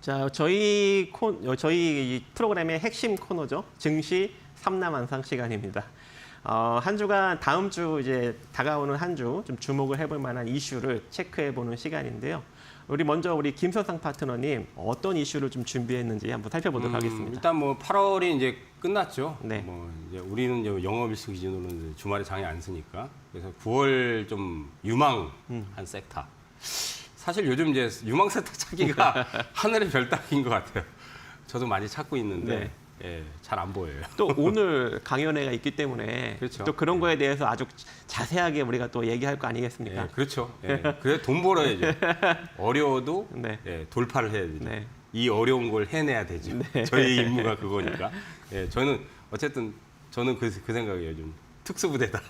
자, 저희 이 프로그램의 핵심 코너죠. 증시 삼남한상 시간입니다. 한 주간 다음 주 이제 다가오는 한 주 좀 주목을 해볼 만한 이슈를 체크해보는 시간인데요. 먼저 우리 김선상 파트너님 어떤 이슈를 좀 준비했는지 한번 살펴보도록 하겠습니다. 일단 뭐 8월이 이제 끝났죠. 네. 뭐 이제 우리는 이제 영업일수 기준으로는 주말에 장이 안 쓰니까 그래서 9월 좀 유망한 섹터. 사실 요즘 이제 유망 섹터 찾기가 하늘의 별 따기인 것 같아요. 저도 많이 찾고 있는데 네. 예, 잘 안 보여요. 또 오늘 강연회가 있기 때문에 그렇죠. 또 그런 거에 대해서 아주 자세하게 우리가 또 얘기할 거 아니겠습니까? 예, 그렇죠. 예, 그래 돈 벌어야죠. 어려워도 네. 예, 돌파를 해야 되죠. 네. 이 어려운 걸 해내야 되죠. 저희 임무가 그거니까. 예, 저는 어쨌든 저는 그 생각이에요. 좀 특수부대다.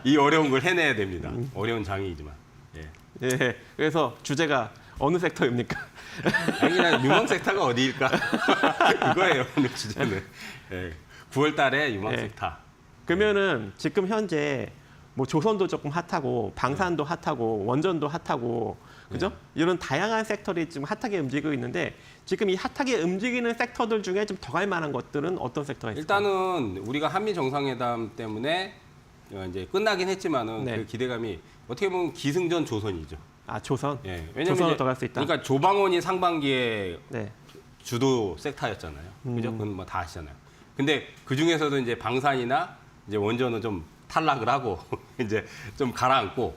이 어려운 걸 해내야 됩니다. 어려운 장이지만. 예. 예. 그래서 주제가 어느 섹터입니까? 아니 그냥 유망 섹터가 어디일까? 그거예요. 오늘 주제는. 예. 9월 달에 유망 예. 섹터. 그러면은 지금 현재 뭐 조선도 조금 핫하고 방산도 핫하고 원전도 핫하고 그죠? 이런 다양한 섹터들이 지금 핫하게 움직이고 있는데 지금 이 핫하게 움직이는 섹터들 중에 좀 더 갈 만한 것들은 어떤 섹터가 있을까요? 일단은 우리가 한미 정상회담 때문에 이제 끝나긴 했지만은 네. 그 기대감이 어떻게 보면 기승전 조선이죠. 아, 조선. 예. 조선으로 더 갈 수 있다. 그러니까 조방원이 상반기에 네. 주도 섹터였잖아요. 그죠? 그건 뭐 다 아시잖아요. 근데 그 중에서도 이제 방산이나 이제 원전은 좀 탈락을 하고 이제 좀 가라앉고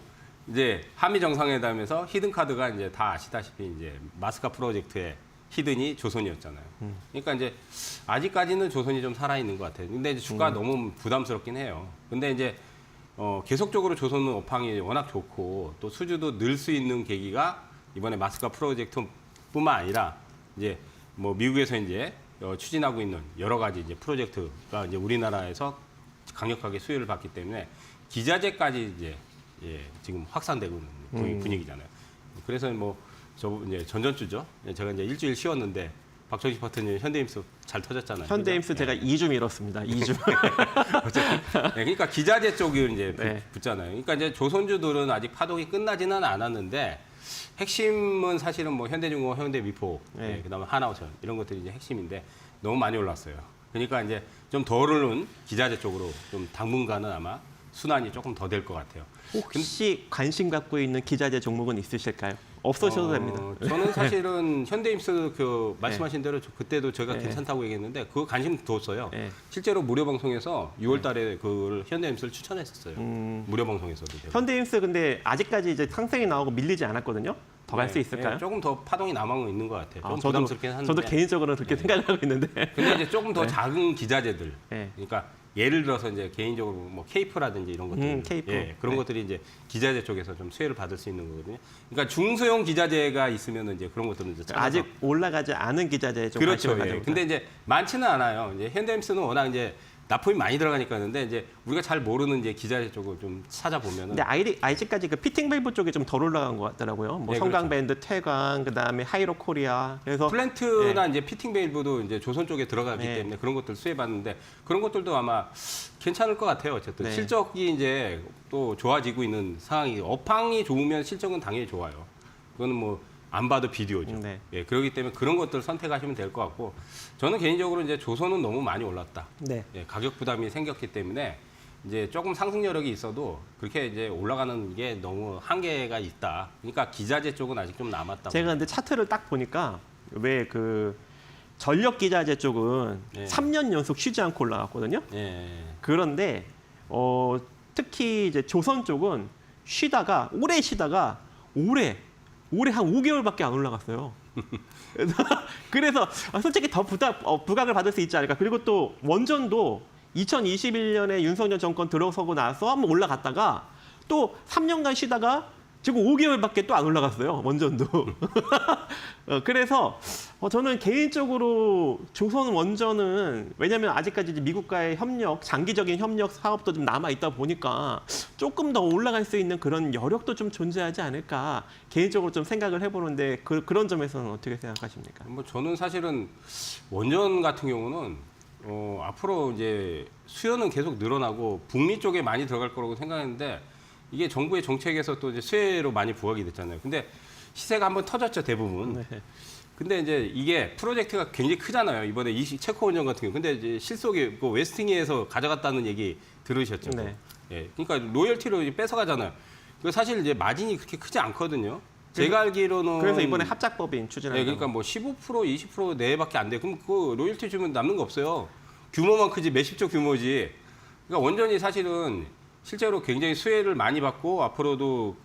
이제 한미 정상회담에서 히든 카드가 이제 다 아시다시피 이제 마스카 프로젝트의 히든이 조선이었잖아요. 그러니까 이제 아직까지는 조선이 좀 살아 있는 것 같아요. 근데 이제 주가 너무 부담스럽긴 해요. 근데 이제 계속적으로 조선은 업황이 워낙 좋고 또 수주도 늘 수 있는 계기가 이번에 마스카 프로젝트뿐만 아니라 이제 뭐 미국에서 이제 추진하고 있는 여러 가지 이제 프로젝트가 이제 우리나라에서 강력하게 수혜를 받기 때문에 기자재까지 이제 지금 확산되고 있는 분위기잖아요. 그래서 뭐 저 이제 전전주죠. 제가 이제 일주일 쉬었는데 박정식 파트너님 현대임수 잘 터졌잖아요. 현대임수 제가 2주 미뤘습니다. 2주. 그러니까 기자재 쪽이 이제 네. 붙잖아요. 그러니까 이제 조선주들은 아직 파동이 끝나지는 않았는데 핵심은 사실은 뭐 현대중공업, 현대미포, 네. 그다음에 하나오션 이런 것들이 이제 핵심인데 너무 많이 올랐어요. 그러니까 이제 좀 덜 오른 기자재 쪽으로 좀 당분간은 아마 순환이 조금 더 될 것 같아요. 혹시 관심 갖고 있는 기자재 종목은 있으실까요? 없으셔도 됩니다. 저는 사실은 현대임스 그 말씀하신 대로 그때도 제가 네. 괜찮다고 얘기했는데 그거 관심 뒀어요. 네. 실제로 무료 방송에서 6월 달에 그걸 현대임스를 추천했었어요. 무료 방송에서도. 제가. 현대임스 근데 아직까지 이제 상승이 나오고 밀리지 않았거든요. 더 갈 수 있을까요? 네, 조금 더 파동이 남아 있는 것 같아요. 좀 저도, 부담스럽긴 한데. 저도 개인적으로는 그렇게 생각을 하고 있는데. 근데 이제 조금 더 작은 기자재들. 네. 그러니까 예를 들어서 이제 개인적으로 뭐 케이프라든지 이런 것들, 케이프. 그런 네. 것들이 이제 기자재 쪽에서 좀 수혜를 받을 수 있는 거거든요. 그러니까 중소형 기자재가 있으면 이제 그런 것들은 이제 찾아서. 아직 올라가지 않은 기자재에 좀 그렇죠. 관심을 예. 가지고 근데 이제 많지는 않아요. 이제 현대임스는 워낙 이제 납품이 많이 들어가니까 하는데 이제 우리가 잘 모르는 이제 기자재 쪽을 좀 찾아보면은. 근데 아직까지 그 피팅 밸브 쪽이 좀 덜 올라간 것 같더라고요. 뭐 네, 성강밴드, 태광, 그다음에 하이로 코리아. 그래서 플랜트나 이제 피팅 밸브도 이제 조선 쪽에 들어가기 네. 때문에 그런 것들 수혜받는데 그런 것들도 아마 괜찮을 것 같아요. 어쨌든 네. 실적이 이제 또 좋아지고 있는 상황이 업황이 좋으면 실적은 당연히 좋아요. 그거는 뭐 안 봐도 비디오죠. 네. 예, 그렇기 때문에 그런 것들 선택하시면 될 것 같고 저는 개인적으로 이제 조선은 너무 많이 올랐다. 네. 예, 가격 부담이 생겼기 때문에 이제 조금 상승 여력이 있어도 그렇게 이제 올라가는 게 너무 한계가 있다. 그러니까 기자재 쪽은 아직 좀 남았다. 제가 근데 차트를 딱 보니까 왜 그 전력 기자재 쪽은 네. 3년 연속 쉬지 않고 올라갔거든요. 예. 그런데 특히 이제 조선 쪽은 오래 쉬다가 올해 한 5개월밖에 안 올라갔어요. 그래서 솔직히 더 부각을 받을 수 있지 않을까. 그리고 또 원전도 2021년에 윤석열 정권 들어서고 나서 한번 올라갔다가 또 3년간 쉬다가 지금 5개월밖에 또 안 올라갔어요. 원전도. 그래서 저는 개인적으로 조선 원전은 왜냐하면 아직까지 이제 미국과의 협력, 장기적인 협력 사업도 좀 남아 있다 보니까 조금 더 올라갈 수 있는 그런 여력도 좀 존재하지 않을까 개인적으로 좀 생각을 해보는데 그런 점에서는 어떻게 생각하십니까? 뭐 저는 사실은 원전 같은 경우는 앞으로 이제 수요는 계속 늘어나고 북미 쪽에 많이 들어갈 거라고 생각했는데 이게 정부의 정책에서 또 이제 수혜로 많이 부각이 됐잖아요. 근데 시세가 한번 터졌죠, 대부분. 네. 근데 이제 이게 프로젝트가 굉장히 크잖아요. 이번에 체코 원전 같은 경우. 근데 이제 실속이 그 웨스팅리에서 가져갔다는 얘기 들으셨죠? 네. 예. 그러니까 로열티로 이제 뺏어가잖아요. 그 사실 이제 마진이 그렇게 크지 않거든요. 제가 알기로는 그래서 이번에 합작법인 추진한다고. 네, 그러니까 뭐 15%, 20% 내외밖에 안 돼. 그럼 그 로열티 주면 남는 거 없어요. 규모만 크지 몇십조 규모지. 그러니까 원전이 사실은 실제로 굉장히 수혜를 많이 받고 앞으로도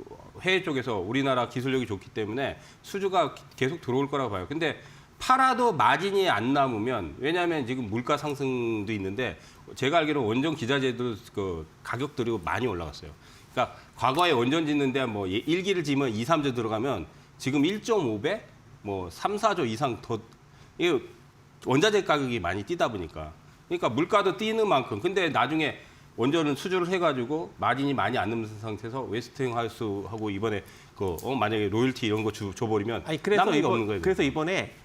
해외 쪽에서 우리나라 기술력이 좋기 때문에 수주가 계속 들어올 거라고 봐요. 근데 팔아도 마진이 안 남으면 왜냐하면 지금 물가 상승도 있는데 제가 알기로 원전 기자재도 그 가격들이 많이 올라갔어요. 그러니까 과거에 원전 짓는데 뭐 1기를 지면 2, 3조 들어가면 지금 1.5배, 뭐 3, 4조 이상 더 이게 원자재 가격이 많이 뛰다 보니까 그러니까 물가도 뛰는 만큼 근데 나중에 원전은 수주를 해가지고 마진이 많이 안 남는 상태에서 웨스팅하우스하고 이번에 만약에 로열티 이런 거 줘버리면 남는 게 없는 거예요. 그래서 이번에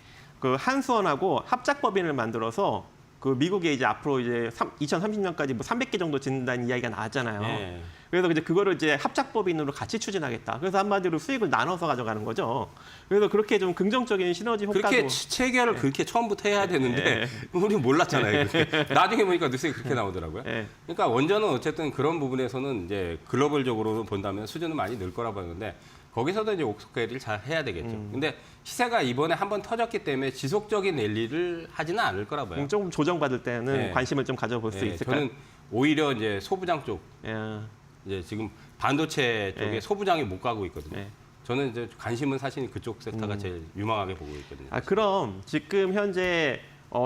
그 한수원하고 합작법인을 만들어서 그 미국에 이제 앞으로 이제 2030년까지 뭐 300개 정도 짓는다는 이야기가 나왔잖아요. 네. 그래서 이제 그거를 이제 합작법인으로 같이 추진하겠다. 그래서 한마디로 수익을 나눠서 가져가는 거죠. 그래서 그렇게 좀 긍정적인 시너지 효과도 그렇게 체계를 그렇게 처음부터 해야 되는데 우리는 몰랐잖아요. 그렇게. 나중에 보니까 뉴스에 그렇게 나오더라고요. 그러니까 원전은 어쨌든 그런 부분에서는 이제 글로벌적으로 본다면 수준은 많이 늘 거라고 하는데 거기서도 이제 옥석회를 잘 해야 되겠죠. 근데 시세가 이번에 한번 터졌기 때문에 지속적인 랠리를 하지는 않을 거라 봐요. 조금 조정받을 때는 네. 관심을 좀 가져볼 수 있을까요? 저는 오히려 이제 소부장 쪽 예. 이제 지금 반도체 쪽에 네. 소부장이 못 가고 있거든요. 네. 저는 이제 관심은 사실 그쪽 섹터가 제일 유망하게 보고 있거든요. 그럼 지금 현재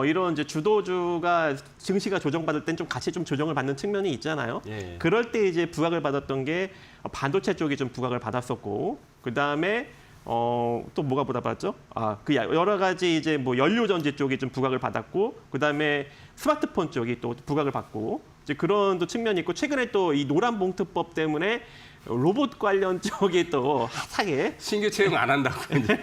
이런 이제 주도주가 증시가 조정받을 땐 좀 같이 좀 조정을 받는 측면이 있잖아요. 예. 그럴 때 이제 부각을 받았던 게 반도체 쪽이 좀 부각을 받았었고, 그 다음에 또 뭐가 받았죠? 그 여러 가지 이제 뭐 연료 전지 쪽이 좀 부각을 받았고, 그 다음에 스마트폰 쪽이 또 부각을 받고, 이제 그런 또 측면이 있고, 최근에 또 이 노란봉투법 때문에 로봇 관련 쪽이 또 핫하게 신규 채용 안 한다고 이제.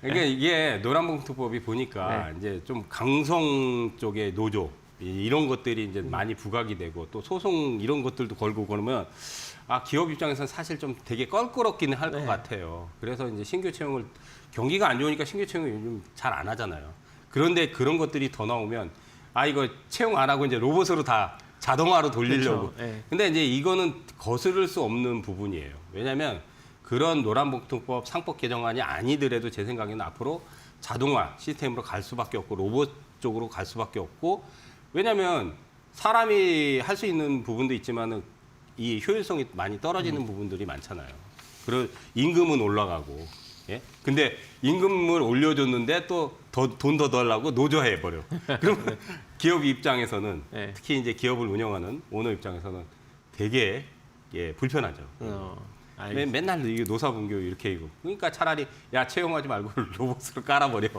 그러니까 이게 노란봉투법이 보니까 이제 좀 강성 쪽의 노조 이런 것들이 이제 많이 부각이 되고 또 소송 이런 것들도 걸고 그러면 기업 입장에서는 사실 좀 되게 껄끄럽기는 할 것 같아요. 그래서 이제 신규 채용을 경기가 안 좋으니까 신규 채용을 요즘 잘 안 하잖아요. 그런데 그런 것들이 더 나오면 이거 채용 안 하고 이제 로봇으로 다 자동화로 돌리려고. 그렇죠. 예. 근데 이제 이거는 거스를 수 없는 부분이에요. 왜냐하면 그런 노란봉투법 상법 개정안이 아니더라도 제 생각에는 앞으로 자동화 시스템으로 갈 수밖에 없고 로봇 쪽으로 갈 수밖에 없고 왜냐하면 사람이 할 수 있는 부분도 있지만은 이 효율성이 많이 떨어지는 부분들이 많잖아요. 그리고 임금은 올라가고, 예? 근데 임금을 올려줬는데 또 돈 더 달라고 노조해 버려. 그럼 기업 입장에서는 네. 특히 이제 기업을 운영하는 오너 입장에서는 되게 불편하죠. 맨날 이게 노사분교 이렇게 이거. 그러니까 차라리 채용하지 말고 로봇으로 깔아버려.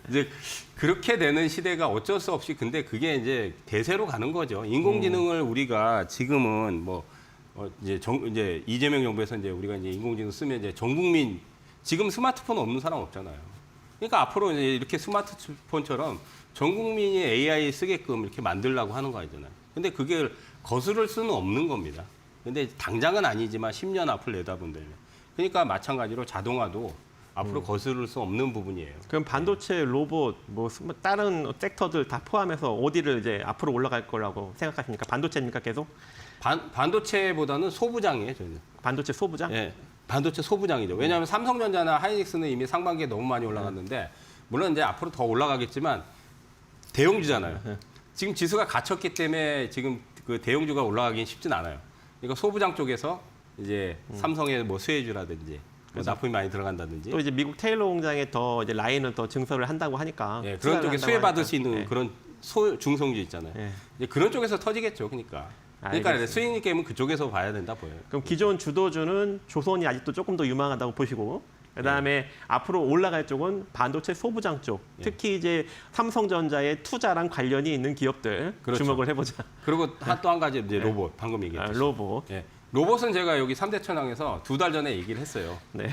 이제 그렇게 되는 시대가 어쩔 수 없이 근데 그게 이제 대세로 가는 거죠. 인공지능을 우리가 지금은 이제 이재명 정부에서 이제 우리가 이제 인공지능 쓰면 이제 전 국민 지금 스마트폰 없는 사람 없잖아요. 그러니까 앞으로 이제 이렇게 스마트폰처럼 전 국민이 AI 쓰게끔 이렇게 만들려고 하는 거 아니잖아요. 근데 그게 거스를 수는 없는 겁니다. 근데 당장은 아니지만 10년 앞을 내다본다면. 그러니까 마찬가지로 자동화도 앞으로 거스를 수 없는 부분이에요. 그럼 반도체, 로봇, 뭐 다른 섹터들 다 포함해서 어디를 이제 앞으로 올라갈 거라고 생각하십니까? 반도체입니까 계속? 반도체보다는 소부장이에요, 저는. 반도체 소부장? 예. 반도체 소부장이죠. 왜냐하면 삼성전자나 하이닉스는 이미 상반기에 너무 많이 올라갔는데 물론 이제 앞으로 더 올라가겠지만 대형주잖아요. 지금 지수가 갇혔기 때문에 지금 그 대형주가 올라가긴 쉽진 않아요. 그러니까 소부장 쪽에서 이제 삼성의 뭐 수혜주라든지 뭐 납품이 많이 들어간다든지 또 이제 미국 테일러 공장에 더 이제 라인을 더 증설을 한다고 하니까 그런 쪽에 수혜받을 수 있는 하니까. 그런 중성주 있잖아요. 이제 그런 쪽에서 터지겠죠. 그러니까 알겠습니다. 수익 게임은 그쪽에서 봐야 된다 보여요. 그럼 기존 주도주는 조선이 아직도 조금 더 유망하다고 보시고 그다음에 앞으로 올라갈 쪽은 반도체 소부장 쪽, 특히 이제 삼성전자의 투자랑 관련이 있는 기업들 그렇죠. 주목을 해보자. 그리고 또 한 가지 이제 로봇 방금 얘기했죠. 로봇. 예. 로봇은 제가 여기 3대 천왕에서 2달 전에 얘기를 했어요. 네.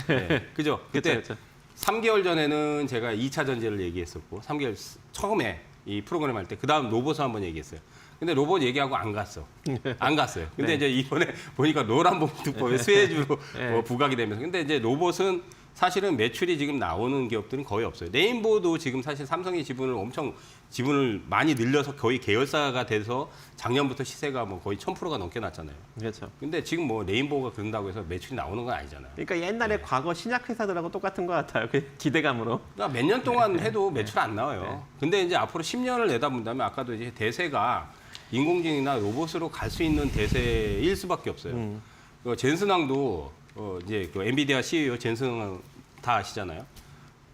그죠? 그때 그렇죠. 3개월 전에는 제가 2차 전지를 얘기했었고 3개월 처음에 이 프로그램 할 때 그다음 로봇을 한번 얘기했어요. 근데 로봇 얘기하고 안 갔어. 안 갔어요. 근데 이제 이번에 보니까 노란봉투법의 수혜주로 부각이 되면서 근데 이제 로봇은 사실은 매출이 지금 나오는 기업들은 거의 없어요. 레인보우도 지금 사실 삼성이 지분을 많이 늘려서 거의 계열사가 돼서 작년부터 시세가 뭐 거의 1000%가 넘게 났잖아요. 그렇죠. 근데 지금 뭐 레인보우가 그런다고 해서 매출이 나오는 건 아니잖아요. 그러니까 옛날에 과거 신약 회사들하고 똑같은 것 같아요. 그 기대감으로. 그러니까 몇 년 동안 해도 매출 안 나와요. 근데 이제 앞으로 10년을 내다본다면 아까도 이제 대세가 인공지능이나 로봇으로 갈 수 있는 대세일 수밖에 없어요. 젠슨왕도 이제 그 엔비디아 CEO 젠슨왕 다 아시잖아요.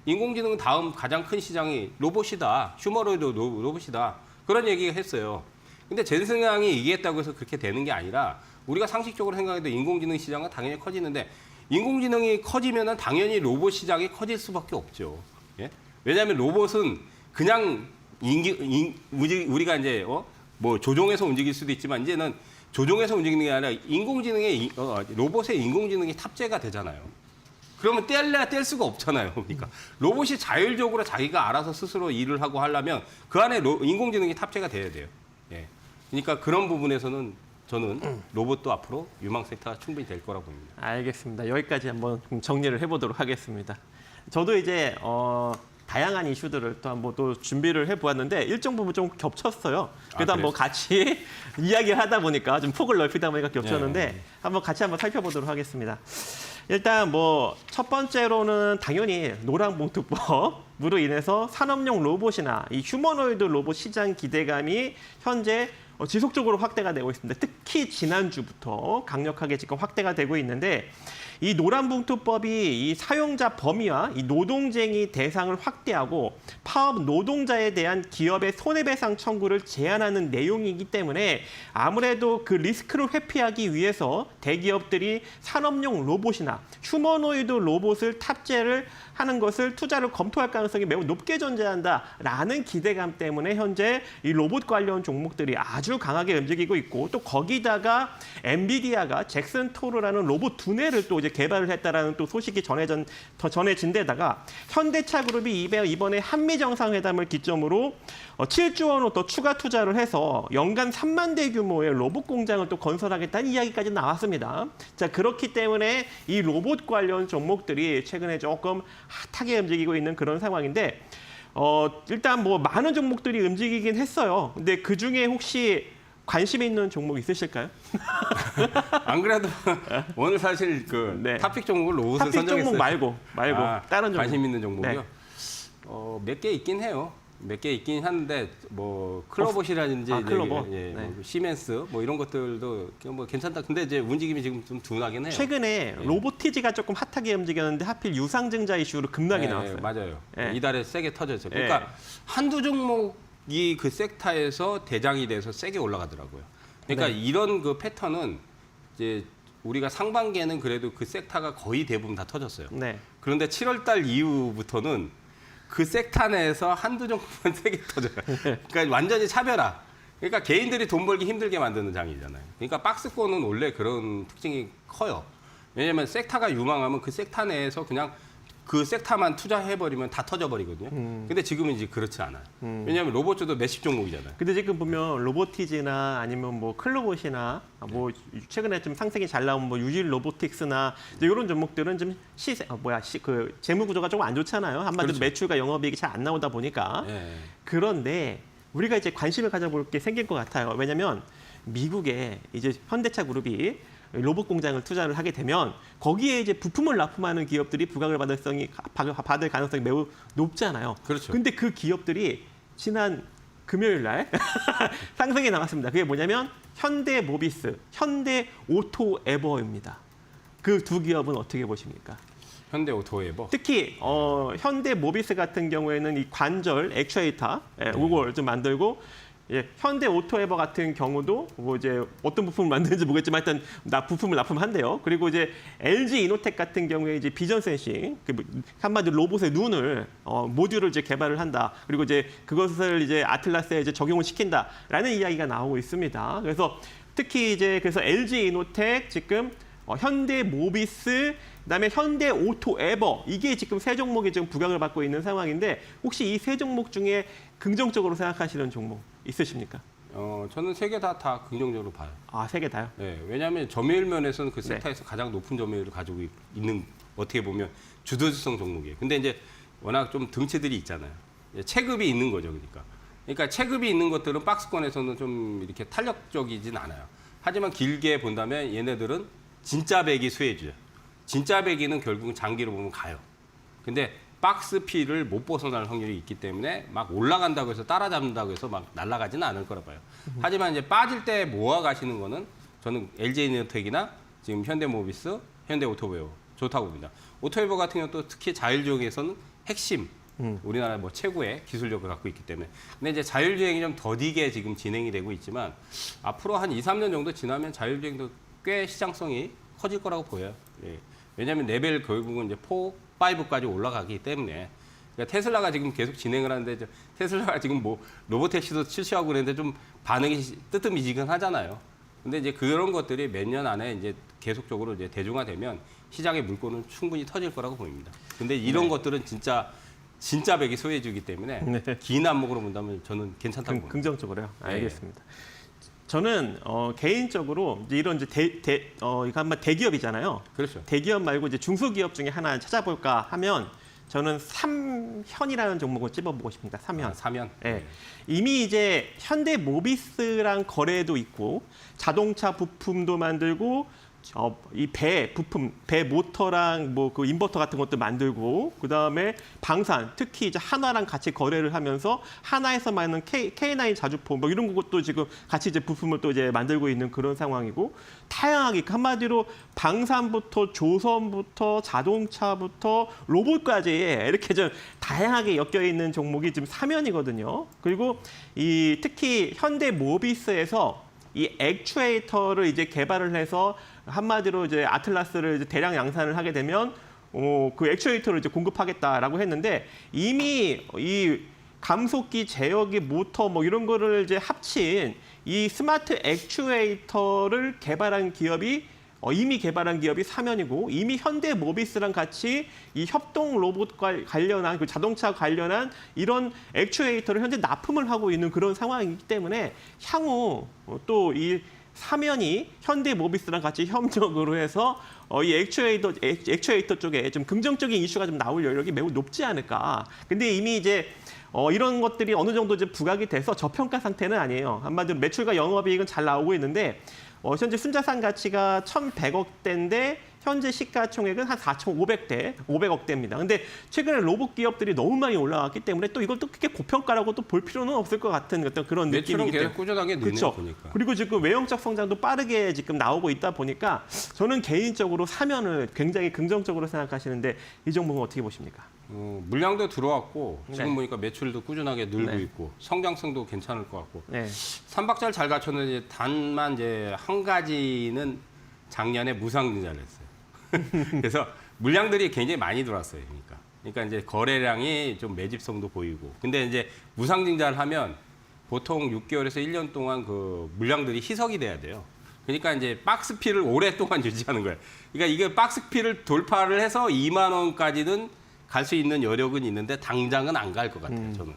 인공지능 다음 가장 큰 시장이 로봇이다. 휴머노이드 로봇이다. 그런 얘기가 했어요. 근데 젠슨왕이 얘기했다고 해서 그렇게 되는 게 아니라 우리가 상식적으로 생각해도 인공지능 시장은 당연히 커지는데 인공지능이 커지면은 당연히 로봇 시장이 커질 수밖에 없죠. 예? 왜냐하면 로봇은 그냥 우리가 이제 뭐 조종해서 움직일 수도 있지만 이제는 조종해서 움직이는 게 아니라 로봇에 인공지능이 탑재가 되잖아요. 그러면 뗄래야 뗄 수가 없잖아요. 그러니까 로봇이 자율적으로 자기가 알아서 스스로 일을 하고 하려면 그 안에 인공지능이 탑재가 돼야 돼요. 예. 그러니까 그런 부분에서는 저는 로봇도 앞으로 유망 섹터가 충분히 될 거라고 봅니다. 알겠습니다. 여기까지 한번 좀 정리를 해보도록 하겠습니다. 저도 이제 다양한 이슈들을 또 한번 또 준비를 해보았는데 일정 부분 좀 겹쳤어요. 그래도 한번 같이 이야기를 하다 보니까 좀 폭을 넓히다 보니까 겹쳤는데 한번 같이 한번 살펴보도록 하겠습니다. 일단 뭐 첫 번째로는 당연히 노란봉투법으로 인해서 산업용 로봇이나 이 휴머노이드 로봇 시장 기대감이 현재 지속적으로 확대가 되고 있습니다. 특히 지난주부터 강력하게 지금 확대가 되고 있는데 이 노란봉투법이 이 사용자 범위와 이 노동쟁이 대상을 확대하고 파업 노동자에 대한 기업의 손해배상 청구를 제한하는 내용이기 때문에 아무래도 그 리스크를 회피하기 위해서 대기업들이 산업용 로봇이나 휴머노이드 로봇을 탑재를 하는 것을 투자를 검토할 가능성이 매우 높게 존재한다라는 기대감 때문에 현재 이 로봇 관련 종목들이 아주 강하게 움직이고 있고 또 거기다가 엔비디아가 잭슨 토르라는 로봇 두뇌를 또 이제 개발을 했다라는 또 소식이 전해진 데다가 현대차 그룹이 이번에 한미 정상회담을 기점으로 7조 원을 더 추가 투자를 해서 연간 3만 대 규모의 로봇 공장을 또 건설하겠다는 이야기까지 나왔습니다. 자, 그렇기 때문에 이 로봇 관련 종목들이 최근에 조금 핫하게 움직이고 있는 그런 상황인데 일단 뭐 많은 종목들이 움직이긴 했어요. 근데 그 중에 혹시 관심 있는 종목 있으실까요? 안 그래도 오늘 사실 그 탑픽 종목을 로봇을 탑픽 선정했어요. 종목 말고 다른 종목. 관심 있는 종목이요. 몇 개 있긴 해요. 몇 개 있긴 한데 뭐 클로봇이라든지 클로봇. 뭐 시멘스 뭐 이런 것들도 뭐 괜찮다. 근데 이제 움직임이 지금 좀 둔하긴 해요. 최근에 로보티지가 조금 핫하게 움직였는데 하필 유상증자 이슈로 급락이 나왔어요. 맞아요. 네. 이달에 세게 터졌죠. 그러니까 한두 종목이 그 섹터에서 대장이 돼서 세게 올라가더라고요. 그러니까 이런 그 패턴은 이제 우리가 상반기에는 그래도 그 섹터가 거의 대부분 다 터졌어요. 그런데 7월 달 이후부터는 그 섹터 내에서 한두 종목만 세게 터져요. 그러니까 완전히 차별화. 그러니까 개인들이 돈 벌기 힘들게 만드는 장이잖아요. 그러니까 박스권은 원래 그런 특징이 커요. 왜냐하면 섹터가 유망하면 그 섹터 내에서 그냥 그 섹터만 투자해버리면 다 터져버리거든요. 근데 지금은 이제 그렇지 않아요. 왜냐하면 로봇주도 몇십 종목이잖아요. 근데 지금 보면 로보티지나 아니면 뭐 클로봇이나 뭐 최근에 좀 상승이 잘 나온 뭐 유질 로보틱스나 이런 종목들은 좀 그 재무 구조가 조금 안 좋잖아요. 한마디로 매출과 영업이익이 잘 안 나오다 보니까. 그런데 우리가 이제 관심을 가져볼 게 생길 것 같아요. 왜냐하면 미국에 이제 현대차 그룹이 로봇 공장을 투자를 하게 되면 거기에 이제 부품을 납품하는 기업들이 부각을 받을 가능성이 매우 높잖아요. 그렇죠. 근데 그 기업들이 지난 금요일 날 상승이 나왔습니다. 그게 뭐냐면 현대 모비스, 현대 오토에버입니다. 그 두 기업은 어떻게 보십니까? 현대 오토에버. 특히 현대 모비스 같은 경우에는 이 관절 액추에이터 이걸 좀 만들고 현대 오토에버 같은 경우도 뭐 이제 어떤 부품을 만드는지 모르겠지만 일단 부품을 납품한대요. 그리고 이제 LG 이노텍 같은 경우에 이제 비전 센싱, 한마디로 로봇의 눈을 모듈을 이제 개발을 한다. 그리고 이제 그것을 이제 아틀라스에 이제 적용을 시킨다라는 이야기가 나오고 있습니다. 그래서 특히 이제 그래서 LG 이노텍 지금 현대 모비스 그다음에 현대 오토에버 이게 지금 세 종목이 지금 부각을 받고 있는 상황인데 혹시 이 세 종목 중에 긍정적으로 생각하시는 종목 있으십니까? 저는 세 개 다 긍정적으로 봐요. 세 개 다요? 네, 왜냐하면 점유율 면에서는 그 섹터에서 가장 높은 점유율을 가지고 있는 어떻게 보면 주도주성 종목이에요. 근데 이제 워낙 좀 등치들이 있잖아요. 체급이 있는 거죠, 그러니까 체급이 있는 것들은 박스권에서는 좀 이렇게 탄력적이진 않아요. 하지만 길게 본다면 얘네들은 진짜 배기 수혜주죠. 진짜 배기는 결국은 장기로 보면 가요. 근데 박스 P를 못 벗어날 확률이 있기 때문에 막 올라간다고 해서 따라잡는다고 해서 막 날아가지는 않을 거라 봐요. 하지만 이제 빠질 때 모아 가시는 거는 저는 LG에너텍이나 지금 현대모비스, 현대오토웨어 좋다고 봅니다. 오토웨어 같은 경우는 또 특히 자율주행에서는 핵심 우리나라 뭐 최고의 기술력을 갖고 있기 때문에. 근데 이제 자율주행이 좀 더디게 지금 진행이 되고 있지만 앞으로 한 2, 3년 정도 지나면 자율주행도 꽤 시장성이 커질 거라고 보여요. 예. 왜냐하면 레벨 결국은 이제 4, 5까지 올라가기 때문에. 그러니까 테슬라가 지금 계속 진행을 하는데 테슬라가 지금 뭐 로보택시도 출시하고 그랬는데 좀 반응이 뜨뜻미지근하잖아요. 근데 이제 그런 것들이 몇 년 안에 이제 계속적으로 이제 대중화되면 시장의 물꼬는 충분히 터질 거라고 보입니다. 근데 이런 것들은 진짜 배기 소외주기 때문에 긴 안목으로 본다면 저는 괜찮다고 봅니다. 긍정적으로요. 알겠습니다. 저는 개인적으로 이제 이런 이제 이거 한번 대기업이잖아요. 그렇죠. 대기업 말고 이제 중소기업 중에 하나 찾아볼까 하면 저는 삼현이라는 종목을 찝어보고 싶습니다. 삼현. 사면. 네. 이미 이제 현대모비스랑 거래도 있고 자동차 부품도 만들고 이 배 부품, 배 모터랑 뭐 그 인버터 같은 것도 만들고 그다음에 방산, 특히 이제 한화랑 같이 거래를 하면서 한화에서 만든 K9 자주포 뭐 이런 것도 지금 같이 이제 부품을 또 이제 만들고 있는 그런 상황이고 다양하게 한마디로 방산부터 조선부터 자동차부터 로봇까지 이렇게 좀 다양하게 엮여 있는 종목이 지금 삼현이거든요. 그리고 이 특히 현대모비스에서 이 액추에이터를 이제 개발을 해서 한마디로 이제 아틀라스를 이제 대량 양산을 하게 되면 그 액추에이터를 이제 공급하겠다라고 했는데 이미 이 감속기, 제어기, 모터 뭐 이런 거를 이제 합친 이 스마트 액추에이터를 개발한 기업이 이미 개발한 기업이 삼현이고 이미 현대모비스랑 같이 이 협동 로봇과 관련한 그 자동차 관련한 이런 액추에이터를 현재 납품을 하고 있는 그런 상황이기 때문에 향후 또 이 삼현이 현대모비스랑 같이 협력으로 해서 이 액추에이터 쪽에 좀 긍정적인 이슈가 좀 나올 여력이 매우 높지 않을까. 근데 이미 이제 이런 것들이 어느 정도 이제 부각이 돼서 저평가 상태는 아니에요. 한마디로 매출과 영업이익은 잘 나오고 있는데 현재 순자산 가치가 1,100억대인데 현재 시가총액은 한 4,500억대입니다. 근데 최근에 로봇 기업들이 너무 많이 올라왔기 때문에 또 이걸 또 크게 고평가라고 또 볼 필요는 없을 것 같은 어떤 그런 매출은 느낌이기 때문에. 계속 꾸준하게 느는 그렇죠. 보니까. 그리고 지금 외형적 성장도 빠르게 지금 나오고 있다 보니까 저는 개인적으로 삼현을 굉장히 긍정적으로 생각하시는데 이 종목은 어떻게 보십니까? 물량도 들어왔고 지금 네. 보니까 매출도 꾸준하게 늘고 네. 있고 성장성도 괜찮을 것 같고 네. 삼박자를 잘 갖췄는데 단만 이제 한 가지는 작년에 무상증자를 했어요. 그래서 물량들이 굉장히 많이 들어왔어요. 그러니까 이제 거래량이 좀 매집성도 보이고. 근데 이제 무상증자를 하면 보통 6개월에서 1년 동안 그 물량들이 희석이 돼야 돼요. 그러니까 이제 박스피를 오랫동안 유지하는 거예요. 그러니까 이게 박스피를 돌파를 해서 2만 원까지는 갈 수 있는 여력은 있는데 당장은 안 갈 것 같아요. 저는.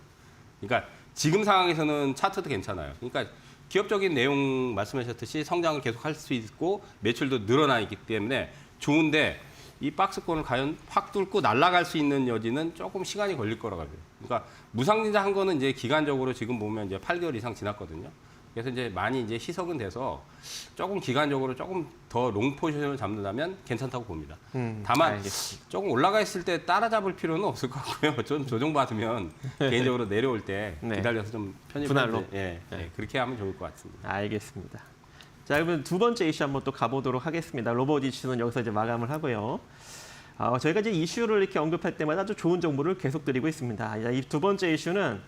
그러니까 지금 상황에서는 차트도 괜찮아요. 그러니까 기업적인 내용 말씀하셨듯이 성장을 계속 할 수 있고 매출도 늘어나 있기 때문에 좋은데 이 박스권을 과연 확 뚫고 날아갈 수 있는 여지는 조금 시간이 걸릴 거라고 봐요. 그러니까 무상증자 한 거는 이제 기간적으로 지금 보면 이제 8개월 이상 지났거든요. 그래서 이제 많이 이제 희석은 돼서 조금 기간적으로 조금 더 롱 포지션을 잡는다면 괜찮다고 봅니다. 다만 알겠습니다. 조금 올라가 있을 때 따라잡을 필요는 없을 것 같고요. 좀 조정받으면 개인적으로 내려올 때 네. 기다려서 좀 분할로? 그렇게 하면 좋을 것 같습니다. 알겠습니다. 자, 그러면 두 번째 이슈 한번 또 가보도록 하겠습니다. 로봇 이슈는 여기서 이제 마감을 하고요. 저희가 이제 이슈를 이렇게 언급할 때마다 아주 좋은 정보를 계속 드리고 있습니다. 이 두 번째 이슈는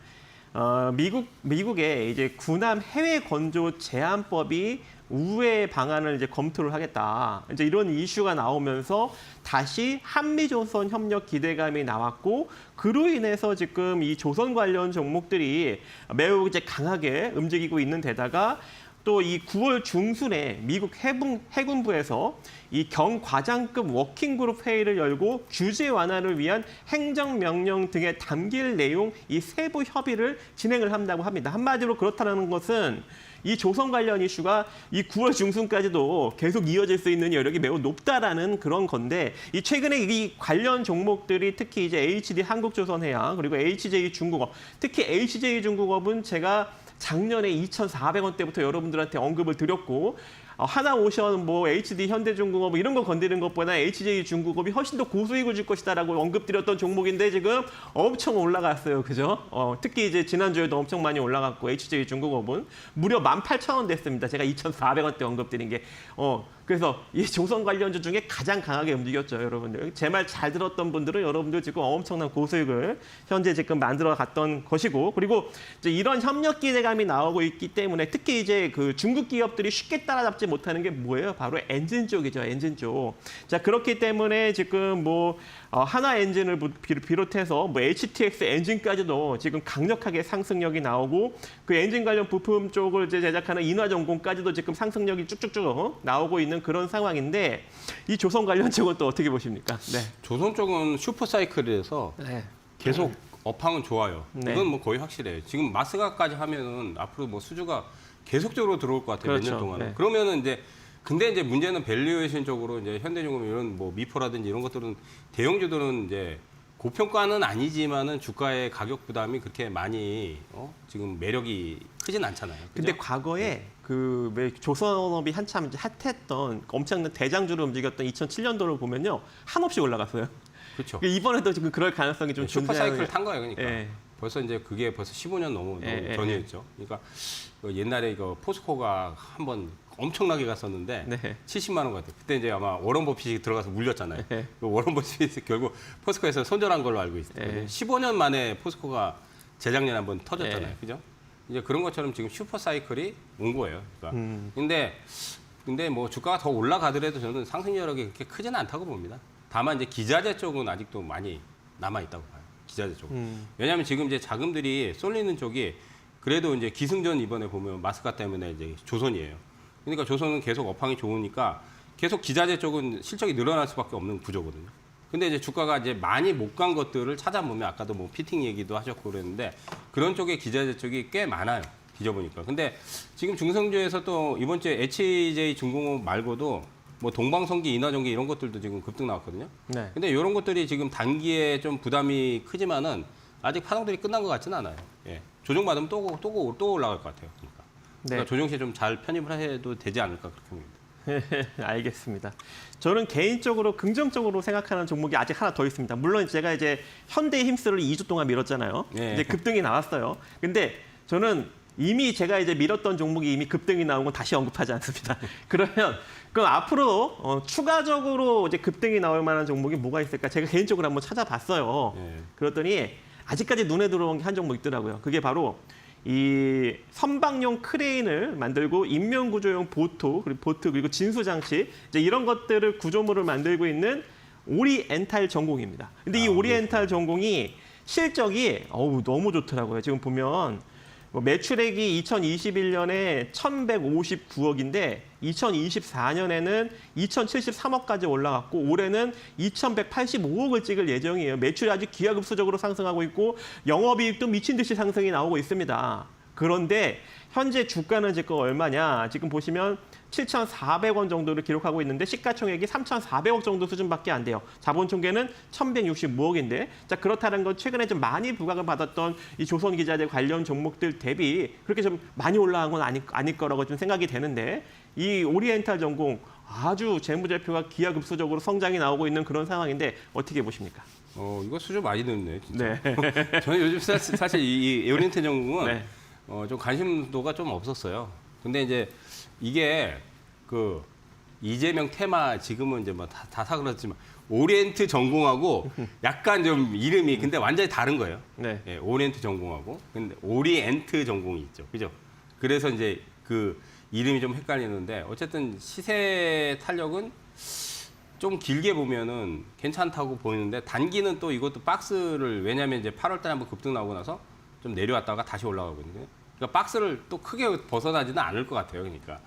미국의 이제 군함 해외 건조 제한법이 우회 방안을 이제 검토를 하겠다. 이제 이런 이슈가 나오면서 다시 한미조선 협력 기대감이 나왔고 그로 인해서 지금 이 조선 관련 종목들이 매우 이제 강하게 움직이고 있는 데다가 또 이 9월 중순에 미국 해군부에서 이 경과장급 워킹그룹 회의를 열고 규제 완화를 위한 행정명령 등에 담길 내용 이 세부 협의를 진행을 한다고 합니다. 한마디로 그렇다는 것은 이 조선 관련 이슈가 이 9월 중순까지도 계속 이어질 수 있는 여력이 매우 높다라는 그런 건데 이 최근에 이 관련 종목들이 특히 이제 HD 한국조선해양 그리고 HJ 중국업 특히 HJ 중국업은 제가 작년에 2,400원대부터 여러분들한테 언급을 드렸고 하나오션, 뭐 HD 현대중공업 뭐 이런 거 건드리는 것보다 HJ 중국업이 훨씬 더 고수익을 줄 것이다라고 언급드렸던 종목인데 지금 엄청 올라갔어요, 그죠? 특히 이제 지난주에도 엄청 많이 올라갔고 HJ 중국업은 무려 18,000원 됐습니다. 제가 2,400원대 언급드린 게 그래서 이 조선 관련주 중에 가장 강하게 움직였죠, 여러분들. 제 말 잘 들었던 분들은 여러분들 지금 엄청난 고수익을 현재 지금 만들어 갔던 것이고, 그리고 이제 이런 협력 기대감이 나오고 있기 때문에 특히 이제 그 중국 기업들이 쉽게 따라잡지 못하는 게 뭐예요? 바로 엔진 쪽이죠, 엔진 쪽. 자, 그렇기 때문에 지금 뭐 하나 엔진을 비롯해서 뭐 HTX 엔진까지도 지금 강력하게 상승력이 나오고 그 엔진 관련 부품 쪽을 이제 제작하는 인화전공까지도 지금 상승력이 쭉쭉쭉 나오고 있는 그런 상황인데 이 조선 관련 쪽은 또 어떻게 보십니까? 네. 조선 쪽은 슈퍼사이클에서 네. 계속 업황은 좋아요. 네. 이건 뭐 거의 확실해요. 지금 마스가까지 하면은 앞으로 뭐 수주가 계속적으로 들어올 것 같아요. 몇 년 그렇죠. 동안. 네. 그러면은 이제 근데 이제 문제는 밸류에이션 쪽으로 이제 현대중공업 이런 뭐 미포라든지 이런 것들은 대형주들은 이제 고평가는 아니지만은 주가의 가격 부담이 그렇게 많이 지금 매력이 크진 않잖아요. 그죠? 근데 과거에 그 조선업이 한참 이제 핫했던 엄청난 대장주를 움직였던 2007년도를 보면요 한없이 올라갔어요. 그렇죠. 이번에도 지금 그럴 가능성이 좀 슈퍼사이클 탄 거예요, 그러니까. 예. 벌써 이제 그게 벌써 15년 넘어 예, 전이었죠. 그러니까 옛날에 이거 포스코가 한번 엄청나게 갔었는데 네. 70만 원 같아요. 그때 이제 아마 워런 버핏이 들어가서 물렸잖아요. 네. 그 워런 버핏이 결국 포스코에서 손절한 걸로 알고 있어요. 네. 15년 만에 포스코가 재작년에 한번 터졌잖아요. 네. 그죠? 이제 그런 것처럼 지금 슈퍼 사이클이 온 거예요. 그러니까. 근데 뭐 주가가 더 올라가더라도 저는 상승 여력이 그렇게 크지는 않다고 봅니다. 다만 이제 기자재 쪽은 아직도 많이 남아 있다고 봐요. 기자재 쪽은. 왜냐하면 지금 이제 자금들이 쏠리는 쪽이 그래도 이제 기승전 이번에 보면 마스카 때문에 이제 조선이에요. 그러니까 조선은 계속 업황이 좋으니까 계속 기자재 쪽은 실적이 늘어날 수밖에 없는 구조거든요. 근데 이제 주가가 이제 많이 못 간 것들을 찾아보면 아까도 뭐 피팅 얘기도 하셨고 그랬는데 그런 쪽에 기자재 쪽이 꽤 많아요. 뒤져보니까. 근데 지금 중성주에서 또 이번 주에 HJ 중공업 말고도 뭐 동방성기, 인화전기 이런 것들도 지금 급등 나왔거든요. 네. 근데 이런 것들이 지금 단기에 좀 부담이 크지만은 아직 파동들이 끝난 것 같지는 않아요. 예. 조정받으면 또 올라갈 것 같아요. 그러니까. 네. 그러니까 조정 시에 좀 잘 편입을 해도 되지 않을까 그렇게 봅니다. 알겠습니다. 저는 개인적으로 긍정적으로 생각하는 종목이 아직 하나 더 있습니다. 물론 제가 이제 현대힘스를 2주 동안 밀었잖아요. 네. 이제 급등이 나왔어요. 근데 저는 이미 제가 이제 밀었던 종목이 이미 급등이 나온 건 다시 언급하지 않습니다. 그러면 그럼 앞으로 추가적으로 이제 급등이 나올 만한 종목이 뭐가 있을까? 제가 개인적으로 한번 찾아봤어요. 네. 그랬더니 아직까지 눈에 들어온 게 한 종목 있더라고요. 그게 바로 이 선박용 크레인을 만들고 인명구조용 보트 그리고 진수장치 이제 이런 것들을 구조물을 만들고 있는 오리엔탈 전공입니다. 근데 이 오리엔탈 전공이 실적이 너무 좋더라고요. 지금 보면 뭐 매출액이 2021년에 1,159억인데 2024년에는 2,073억까지 올라갔고 올해는 2,185억을 찍을 예정이에요. 매출이 아주 기하급수적으로 상승하고 있고 영업이익도 미친 듯이 상승이 나오고 있습니다. 그런데 현재 주가는 지금 얼마냐? 지금 보시면 7,400원 정도를 기록하고 있는데 시가총액이 3,400억 정도 수준밖에 안 돼요. 자본총계는 1,165억인데 자 그렇다는 건 최근에 좀 많이 부각을 받았던 이 조선기자재 관련 종목들 대비 그렇게 좀 많이 올라간 건 아닐 거라고 좀 생각이 되는데 이 오리엔탈 전공 아주 재무제표가 기하급수적으로 성장이 나오고 있는 그런 상황인데 어떻게 보십니까? 이거 수준 많이 늦네, 진짜. 네. 저는 요즘 사실 이 오리엔탈 전공은 네. 좀 관심도가 좀 없었어요. 근데 이제 이게 그 이재명 테마 지금은 이제 뭐 다 사그렇지만 오리엔트 전공하고 약간 좀 이름이 근데 완전히 다른 거예요. 네. 예, 오리엔트 전공하고 근데 오리엔트 전공이 있죠. 그죠? 그래서 이제 그 이름이 좀 헷갈리는데 어쨌든 시세 탄력은 좀 길게 보면은 괜찮다고 보이는데 단기는 또 이것도 박스를 왜냐면 이제 8월 달에 한번 급등 나오고 나서 좀 내려왔다가 다시 올라가거든요. 그러니까 박스를 또 크게 벗어나지는 않을 것 같아요. 그러니까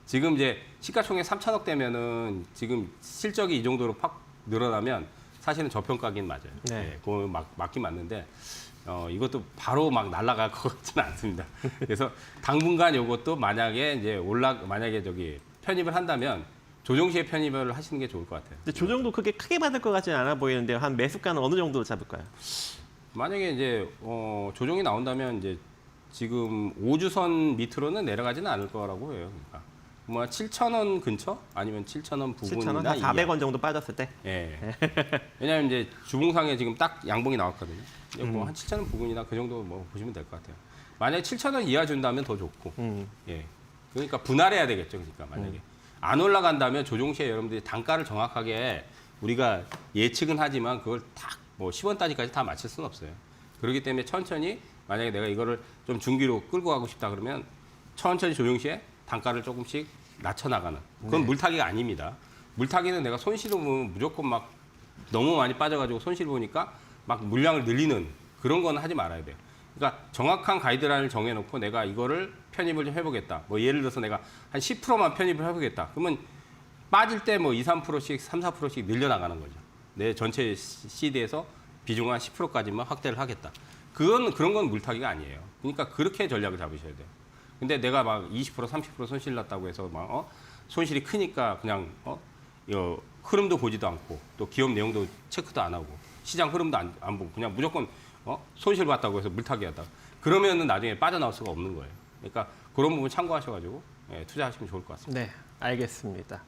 지금 이제 시가총액 3천억 되면은 지금 실적이 이 정도로 팍 늘어나면 사실은 저평가긴 맞아요. 네. 예, 그거 맞긴 맞는데 이것도 바로 막 날아갈 것 같지는 않습니다. 그래서 당분간 이것도 만약에 이제 만약에 저기 편입을 한다면 조정 시에 편입을 하시는 게 좋을 것 같아요. 근데 조정도 그렇게 크게 받을 것 같지는 않아 보이는데요. 한 매수가는 어느 정도 잡을까요? 만약에 이제 조정이 나온다면 이제 지금 5주선 밑으로는 내려가지는 않을 거라고 해요. 그러니까 뭐 7,000원 근처 아니면 7,000원 7,000원, 부분이나 한 400원 정도 빠졌을 때. 예. 왜냐하면 이제 주봉상에 지금 딱 양봉이 나왔거든요. 이제 뭐 한 7,000원 부분이나 그 정도 뭐 보시면 될 것 같아요. 만약에 7,000원 이하 준다면 더 좋고. 예. 그러니까 분할해야 되겠죠. 그러니까 만약에 안 올라간다면 조정 시에 여러분들이 단가를 정확하게 우리가 예측은 하지만 그걸 딱 뭐 10원 따지까지 다 맞출 수는 없어요. 그렇기 때문에 천천히 만약에 내가 이거를 좀 중기로 끌고 가고 싶다 그러면 천천히 조정 시에 단가를 조금씩 낮춰 나가는. 그건 네. 물타기가 아닙니다. 물타기는 내가 손실을 보면 무조건 막 너무 많이 빠져가지고 손실 보니까 막 물량을 늘리는 그런 건 하지 말아야 돼요. 그러니까 정확한 가이드라인을 정해놓고 내가 이거를 편입을 좀 해보겠다. 뭐 예를 들어서 내가 한 10%만 편입을 해보겠다. 그러면 빠질 때 뭐 2, 3%씩, 3, 4%씩 늘려나가는 거죠. 내 전체 CD에서 비중 한 10%까지만 확대를 하겠다. 그런 건 물타기가 아니에요. 그러니까 그렇게 전략을 잡으셔야 돼요. 근데 내가 막 20%, 30% 손실 났다고 해서 막 손실이 크니까 그냥 흐름도 보지도 않고 또 기업 내용도 체크도 안 하고 시장 흐름도 안 보고 그냥 무조건 손실 봤다고 해서 물타기 하다. 그러면은 나중에 빠져나올 수가 없는 거예요. 그러니까 그런 부분 참고하셔가지고 투자하시면 좋을 것 같습니다. 네, 알겠습니다.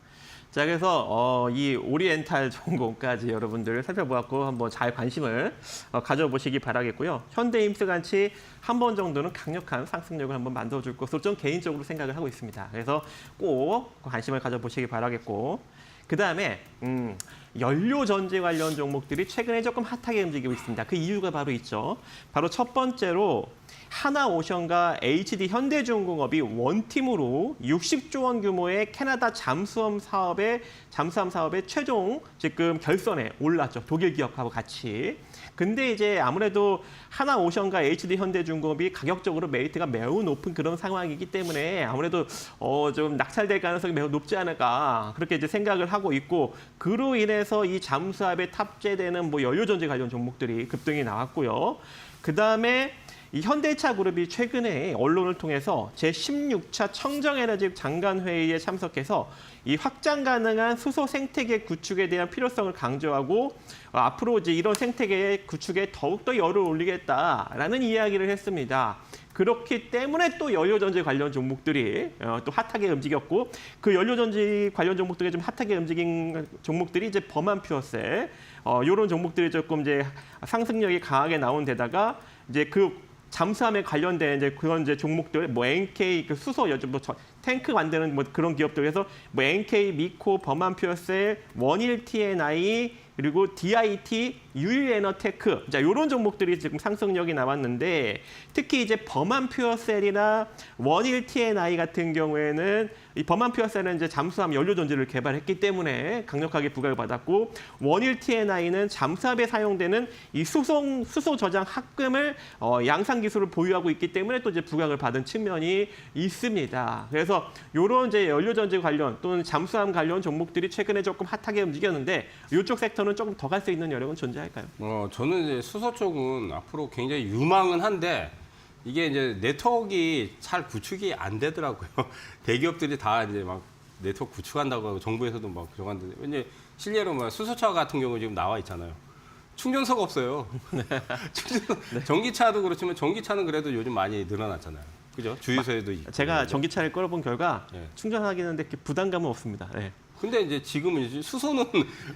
자, 그래서 이 오리엔탈 전공까지 여러분들 살펴보았고 한번 잘 관심을 가져보시기 바라겠고요. 현대임스 같이 한 번 정도는 강력한 상승력을 한번 만들어줄 것으로 좀 개인적으로 생각을 하고 있습니다. 그래서 꼭 관심을 가져보시기 바라겠고 그 다음에 연료 전지 관련 종목들이 최근에 조금 핫하게 움직이고 있습니다. 그 이유가 바로 있죠. 바로 첫 번째로 하나오션과 HD 현대중공업이 원팀으로 60조 원 규모의 캐나다 잠수함 사업의 최종 지금 결선에 올랐죠. 독일 기업하고 같이. 근데 이제 아무래도 하나오션과 HD 현대중공업이 가격적으로 메리트가 매우 높은 그런 상황이기 때문에 아무래도 좀 낙찰될 가능성이 매우 높지 않을까 그렇게 이제 생각을 하고 있고 그로 인해서 이 잠수함에 탑재되는 뭐 연료전지 관련 종목들이 급등이 나왔고요. 그 다음에 이 현대차 그룹이 최근에 언론을 통해서 제16차 청정에너지 장관회의에 참석해서 이 확장 가능한 수소 생태계 구축에 대한 필요성을 강조하고 앞으로 이제 이런 생태계 구축에 더욱더 열을 올리겠다라는 이야기를 했습니다. 그렇기 때문에 또 연료전지 관련 종목들이 또 핫하게 움직였고 그 연료전지 관련 종목들이 좀 핫하게 움직인 종목들이 이제 범한 퓨어셀 이런 종목들이 조금 이제 상승력이 강하게 나온 데다가 이제 그 잠수함에 관련된 이제 그런 이제 종목들, 뭐 NK 그 수소 요즘 뭐 탱크 만드는 뭐 그런 기업들에서 뭐 NK, 미코, 범한 퓨어셀, 원일 TNI 그리고 DIT, 유일에너테크, 자 이런 종목들이 지금 상승력이 나왔는데 특히 이제 범한 퓨어셀이나 원일 TNI 같은 경우에는 이 범한 퓨어셀은 이제 잠수함 연료 전지를 개발했기 때문에 강력하게 부각을 받았고 원일 TNI는 잠수함에 사용되는 이 수소 저장 합금을 양산 기술을 보유하고 있기 때문에 또 이제 부각을 받은 측면이 있습니다. 그래서 이런 이제 연료 전지 관련 또는 잠수함 관련 종목들이 최근에 조금 핫하게 움직였는데 이쪽 섹터는 조금 더 갈 수 있는 여력은 존재할까요? 저는 이제 수소 쪽은 앞으로 굉장히 유망은 한데 이게 이제 네트워크가 잘 구축이 안 되더라고요. 대기업들이 다 이제 막 네트워크 구축한다고 하고 정부에서도 막 정하는데 왠지 실례로 뭐 수소차 같은 경우 지금 나와 있잖아요. 충전소가 없어요. 전기차도 그렇지만 전기차는 그래도 요즘 많이 늘어났잖아요. 그죠? 주유소에도 있고. 제가 전기차를 끌어본 결과 네. 충전하기는 이렇게 부담감은 없습니다. 네. 근데 이제 지금은 이제 수소는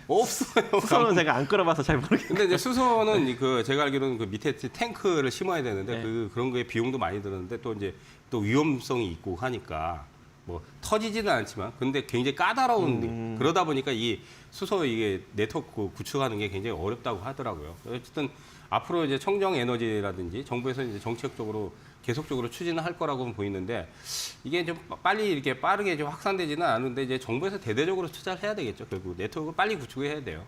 없어요. 수소는 제가 안 끌어봐서 잘 모르겠는데. 근데 이제 수소는 그 제가 알기로는 그 밑에 탱크를 심어야 되는데 네. 그런 거에 비용도 많이 드는데 또 이제 또 위험성이 있고 하니까 뭐 터지지는 않지만 근데 굉장히 까다로운 그러다 보니까 이 수소 이게 네트워크 구축하는 게 굉장히 어렵다고 하더라고요. 어쨌든 앞으로 이제 청정 에너지라든지 정부에서 이제 정책적으로 계속적으로 추진을 할 거라고 보이는데 이게 좀 빨리 이렇게 빠르게 좀 확산되지는 않은데 이제 정부에서 대대적으로 투자를 해야 되겠죠. 결국 네트워크를 빨리 구축해야 돼요.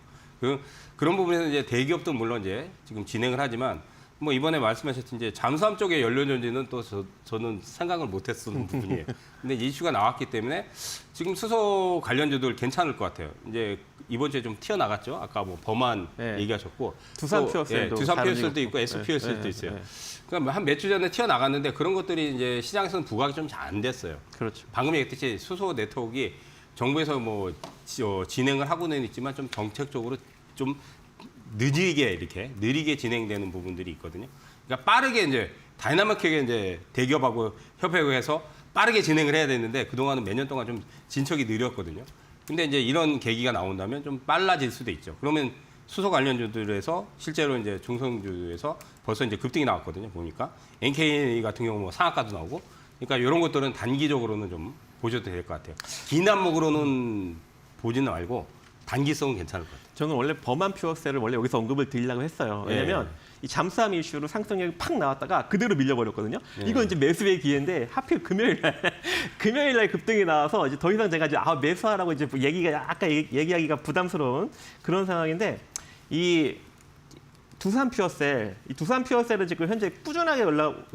그런 부분에서 이제 대기업도 물론 이제 지금 진행을 하지만 뭐 이번에 말씀하셨듯이 이제 잠수함 쪽의 연료 전지는 또 저는 생각을 못했던 부분이에요. 근데 이슈가 나왔기 때문에 지금 수소 관련주들 괜찮을 것 같아요. 이제 이번 주에 좀 튀어나갔죠. 아까 뭐 범한 네. 얘기하셨고 두산 또, 퓨어셀도 두산 다른 퓨어셀도 이유 있고 S 퓨어셀도 네, 있어요. 네. 그러니까 한 몇 주 전에 튀어나갔는데 그런 것들이 이제 시장에서는 부각이 좀 잘 안 됐어요. 그렇죠. 방금 얘기했듯이 수소 네트워크가 정부에서 뭐 진행을 하고는 있지만 좀 정책적으로 좀 느리게 진행되는 부분들이 있거든요. 그러니까 빠르게 이제 다이나믹하게 이제 대기업하고 협회를 해서 빠르게 진행을 해야 되는데 그동안은 몇 년 동안 좀 진척이 느렸거든요. 근데 이제 이런 계기가 나온다면 좀 빨라질 수도 있죠. 그러면 수소 관련주들에서 실제로 이제 중성주에서 벌써 이제 급등이 나왔거든요. 보니까 NK 같은 경우 뭐 상한가도 나오고, 그러니까 이런 것들은 단기적으로는 좀 보셔도 될 것 같아요. 긴 안목으로는 보지는 말고 단기성은 괜찮을 것 같아요. 저는 원래 범한 퓨어셀을 원래 여기서 언급을 드리려고 했어요. 왜냐면 이 잠수함 이슈로 상승력이 팍 나왔다가 그대로 밀려버렸거든요. 이건 이제 매수의 기회인데 하필 금요일 날 급등이 나와서 이제 더 이상 제가 이제 매수하라고 이제 얘기하기가 부담스러운 그런 상황인데 이 두산 퓨어셀은 지금 현재 꾸준하게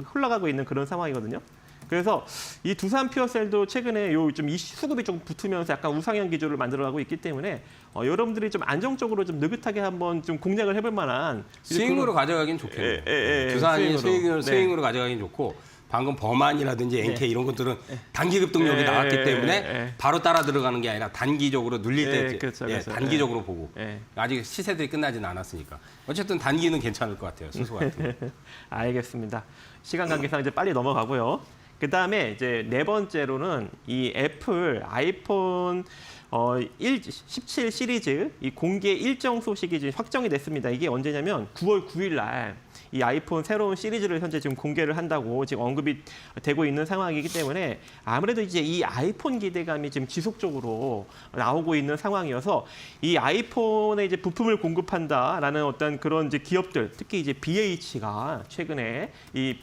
흘러가고 있는 그런 상황이거든요. 그래서 이 두산 퓨어셀도 최근에 좀 수급이 좀 붙으면서 약간 우상향 기조를 만들어가고 있기 때문에 여러분들이 좀 안정적으로 좀 느긋하게 한번 좀 공략을 해볼 만한 스윙으로 가져가긴 좋겠네요. 예, 두산이 스윙으로. 스윙으로 가져가긴 좋고, 방금 범한이라든지 NK 이런 것들은 단기 급등력이 나왔기 때문에 바로 따라 들어가는 게 아니라 단기적으로 눌릴 때 그렇죠. 단기적으로 보고 아직 시세들이 끝나지는 않았으니까 어쨌든 단기는 괜찮을 것 같아요. 수소 같은 거. 알겠습니다. 시간 관계상 이제 빨리 넘어가고요. 그 다음에 이제 네 번째로는 이 애플 아이폰 17 시리즈 이 공개 일정 소식이 지금 확정이 됐습니다. 이게 언제냐면 9월 9일 날 이 아이폰 새로운 시리즈를 현재 지금 공개를 한다고 지금 언급이 되고 있는 상황이기 때문에 아무래도 이제 이 아이폰 기대감이 지금 지속적으로 나오고 있는 상황이어서 이 아이폰에 이제 부품을 공급한다라는 어떤 그런 이제 기업들, 특히 이제 BH가 최근에 이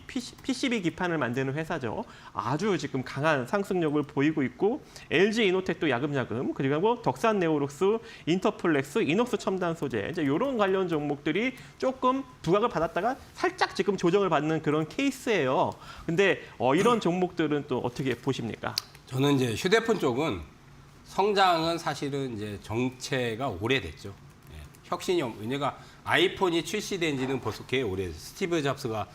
PCB 기판을 만드는 회사죠. 아주 지금 강한 상승력을 보이고 있고, LG 이노텍도 야금야금, 그리고 덕산 네오룩스, 인터플렉스, 이녹스 첨단 소재 이제 이런 관련 종목들이 조금 부각을 받았다가 살짝 지금 조정을 받는 그런 케이스예요. 근데 이런 종목들은 또 어떻게 보십니까? 저는 이제 휴대폰 쪽은 성장은 사실은 이제 정체가 오래됐죠. 혁신이 왜냐가 아이폰이 출시된 지는 벌써 꽤 오래됐어요. 스티브 잡스가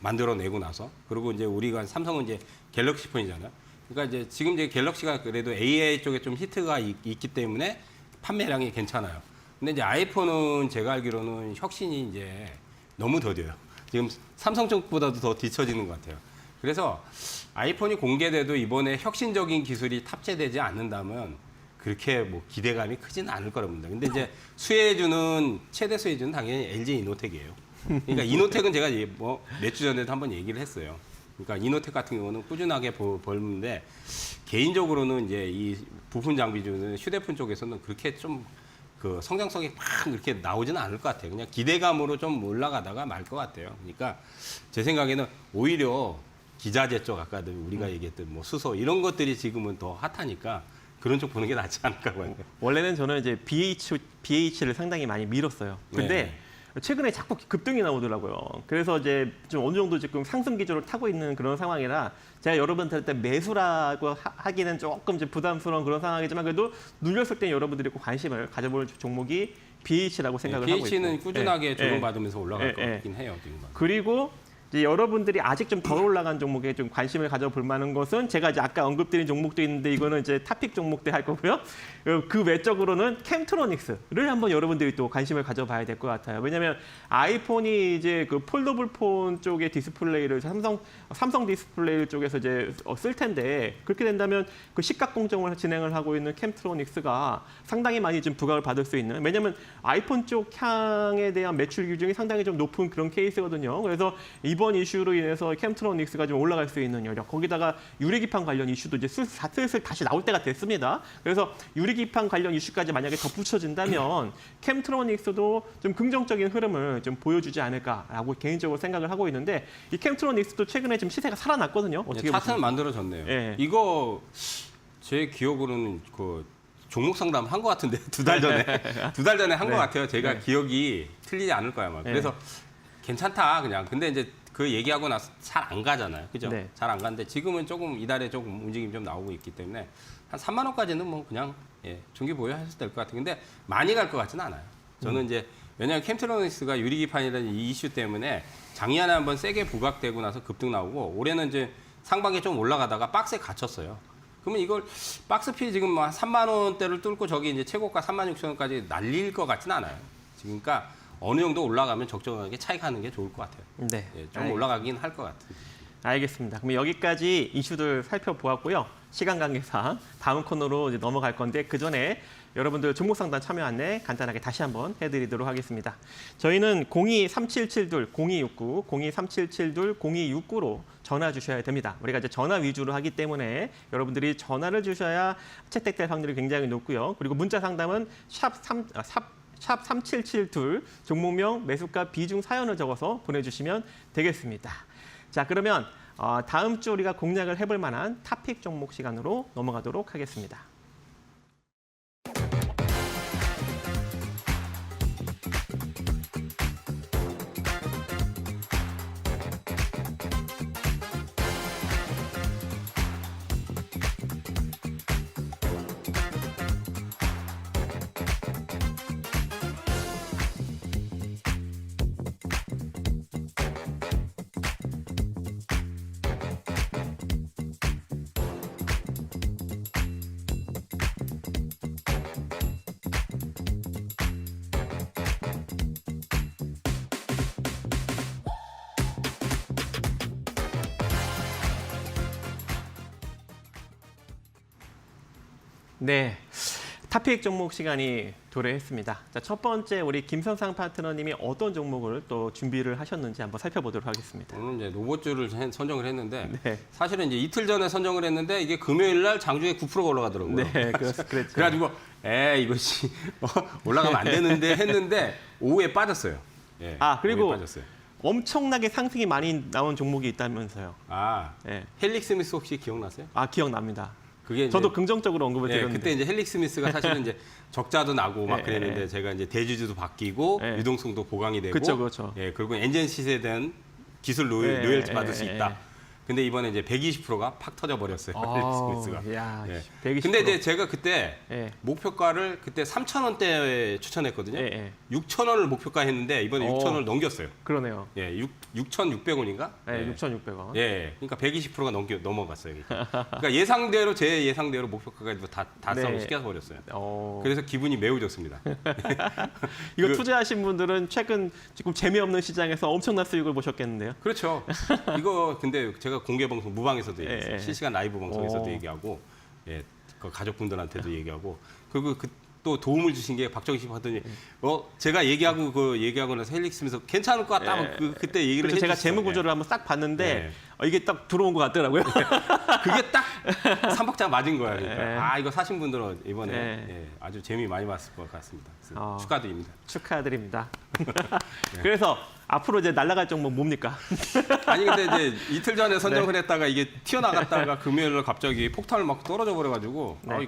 만들어내고 나서, 그리고 이제 우리가 삼성은 이제 갤럭시 폰이잖아요. 그러니까 이제 지금 이제 갤럭시가 그래도 AI 쪽에 좀 히트가 있기 때문에 판매량이 괜찮아요. 근데 이제 아이폰은 제가 알기로는 혁신이 이제 너무 더뎌요. 지금 삼성 쪽보다도 더 뒤처지는 것 같아요. 그래서 아이폰이 공개돼도 이번에 혁신적인 기술이 탑재되지 않는다면 그렇게 뭐 기대감이 크지는 않을 거라고 봅니다. 근데 이제 수혜주는 최대 수혜주는 당연히 LG 이노텍이에요. 그러니까 이노텍은 제가 뭐 몇 주 전에도 한번 얘기를 했어요. 그러니까 이노텍 같은 경우는 꾸준하게 벌는데, 개인적으로는 이제 이 부품 장비주는 휴대폰 쪽에서는 그렇게 좀 그 성장성이 막 이렇게 나오지는 않을 것 같아요. 그냥 기대감으로 좀 올라가다가 말 것 같아요. 그러니까 제 생각에는 오히려 기자재 쪽, 아까 우리가 얘기했던 뭐 수소 이런 것들이 지금은 더 핫하니까 그런 쪽 보는 게 낫지 않을까 봐요. 원래는 저는 이제 BH를 상당히 많이 밀었어요. 근데 최근에 자꾸 급등이 나오더라고요. 그래서 이제 좀 어느 정도 지금 상승 기조를 타고 있는 그런 상황이라 제가 여러분들한테 매수라고 하기는 조금 이제 부담스러운 그런 상황이지만, 그래도 눌렸을 때 여러분들이 꼭 관심을 가져볼 종목이 BH라고 생각을 하고 있고. BH는 꾸준하게 조정받으면서 올라갈 것 같긴 해요. 지금. 그리고 이제 여러분들이 아직 좀 덜 올라간 종목에 좀 관심을 가져볼 만한 것은 제가 이제 아까 언급드린 종목도 있는데 이거는 이제 타픽 종목 때 할 거고요. 그 외적으로는 캠트로닉스를 한번 여러분들이 또 관심을 가져봐야 될 것 같아요. 왜냐하면 아이폰이 이제 그 폴더블 폰 쪽의 디스플레이를 삼성 디스플레이 쪽에서 이제 쓸 텐데, 그렇게 된다면 그 시각 공정을 진행을 하고 있는 캠트로닉스가 상당히 많이 좀 부각을 받을 수 있는, 왜냐하면 아이폰 쪽 향에 대한 매출 규정이 상당히 좀 높은 그런 케이스거든요. 그래서 이번 이슈로 인해서 캠트로닉스가 좀 올라갈 수 있는 여력, 거기다가 유리기판 관련 이슈도 이제 슬슬 다시 나올 때가 됐습니다. 그래서 유리기판 관련 이슈까지 만약에 덧붙여진다면 캠트로닉스도 좀 긍정적인 흐름을 좀 보여주지 않을까라고 개인적으로 생각을 하고 있는데, 이 캠트로닉스도 최근에 좀 시세가 살아났거든요. 어떻게 차트는 만들어졌네요. 예. 이거 제 기억으로는 그 종목 상담 한 것 같은데 두 달 전에 한 것 같아요. 제가 기억이 틀리지 않을 거야 아마. 그래서 괜찮다 그냥. 근데 이제 그 얘기하고 나서 잘 안 가잖아요. 그죠? 네. 잘 안 가는데 지금은 조금 이달에 조금 움직임이 좀 나오고 있기 때문에 한 3만 원까지는 뭐 그냥 중기 보유하셔도 될 것 같아요. 근데 많이 갈 것 같지는 않아요. 저는 이제 왜냐하면 캠트로닉스가 유리기판이라는 이 이슈 때문에 작년에 한번 세게 부각되고 나서 급등 나오고 올해는 이제 상반기에 좀 올라가다가 박스에 갇혔어요. 그러면 이걸 박스피 지금 뭐 한 3만 원대를 뚫고 저기 이제 최고가 3만 6천 원까지 날릴 것 같지는 않아요. 지금 그러니까 어느 정도 올라가면 적정하게 차익하는 게 좋을 것 같아요. 네. 좀 올라가긴 할 것 같아요. 알겠습니다. 그럼 여기까지 이슈들 살펴보았고요. 시간 관계상 다음 코너로 이제 넘어갈 건데 그 전에 여러분들 종목 상담 참여 안내 간단하게 다시 한번 해드리도록 하겠습니다. 저희는 02377 0269, 02377 0269로 전화 주셔야 됩니다. 우리가 이제 전화 위주로 하기 때문에 여러분들이 전화를 주셔야 채택될 확률이 굉장히 높고요. 그리고 문자 상담은 샵 3772 종목명, 매수가, 비중, 사연을 적어서 보내주시면 되겠습니다. 자, 그러면 다음 주 우리가 공략을 해볼 만한 탑픽 종목 시간으로 넘어가도록 하겠습니다. 네, 탑픽 종목 시간이 도래했습니다. 자, 첫 번째 우리 김선상 파트너님이 어떤 종목을 또 준비를 하셨는지 한번 살펴보도록 하겠습니다. 오늘 이제 로봇주를 선정을 했는데 네. 사실은 이제 이틀 전에 선정을 했는데 이게 금요일 날 장중에 9%가 올라가더라고요. 네, 그랬죠. 그래가지고 이것이 올라가면 안 되는데 했는데 오후에 빠졌어요. 예, 그리고 오후에 빠졌어요. 엄청나게 상승이 많이 나온 종목이 있다면서요. 헬릭 네. 스미스 혹시 기억나세요? 기억납니다. 그게 저도 이제, 긍정적으로 언급을 드렸는데. 그때 이제 헬릭 스미스가 사실은 이제 적자도 나고 막 예, 그랬는데 예. 제가 이제 대주주도 바뀌고 예. 유동성도 보강이 되고 그렇죠. 그리고 엔진 시세에 대한 기술 예, 로열티 받을 수 예, 있다. 근데 이번에 이제 120%가 팍 터져 버렸어요. 헬릭 스미스가. 야, 예. 120%. 근데 이제 제가 그때 예. 목표가를 그때 3,000원대에 추천했거든요. 예. 6,000원을 목표가 했는데 이번에 6,000원을 넘겼어요. 그러네요. 6,600원인가? 네, 6,600원. 그러니까 120%가 넘어갔어요. 그러니까 예상대로 제 예상대로 목표가까지 다 달성을 네. 시켜서 버렸어요. 어, 그래서 기분이 매우 좋습니다. 이거 그- 투자하신 분들은 최근 조금 재미없는 시장에서 엄청난 수익을 보셨겠는데요. 그렇죠. 이거 근데 제가 공개 방송 무방에서도 예, 얘기했어요. 예. 실시간 라이브 방송에서도 오. 얘기하고, 그 가족분들한테도 얘기하고, 그리고 또 도움을 주신 게 박정희 하더니, 제가 얘기하고 나서 헬릭스면서 괜찮을 것 같다. 예. 그때 얘기를 그래서 제가 해주셨어요. 재무 구조를 한번 싹 봤는데 네. 이게 딱 들어온 것 같더라고요. 그게 딱 3박자 맞은 거야. 그러니까. 예. 이거 사신 분들은 이번에 예. 아주 재미 많이 봤을 것 같습니다. 그래서 어. 축하드립니다. 축하드립니다. 그래서 앞으로 이제 날아갈 종목 뭡니까? 아니 근데 이제 이틀 전에 선정을 했다가 이게 튀어나갔다가 금요일날 갑자기 폭탄을 막 떨어져 버려가지고 네.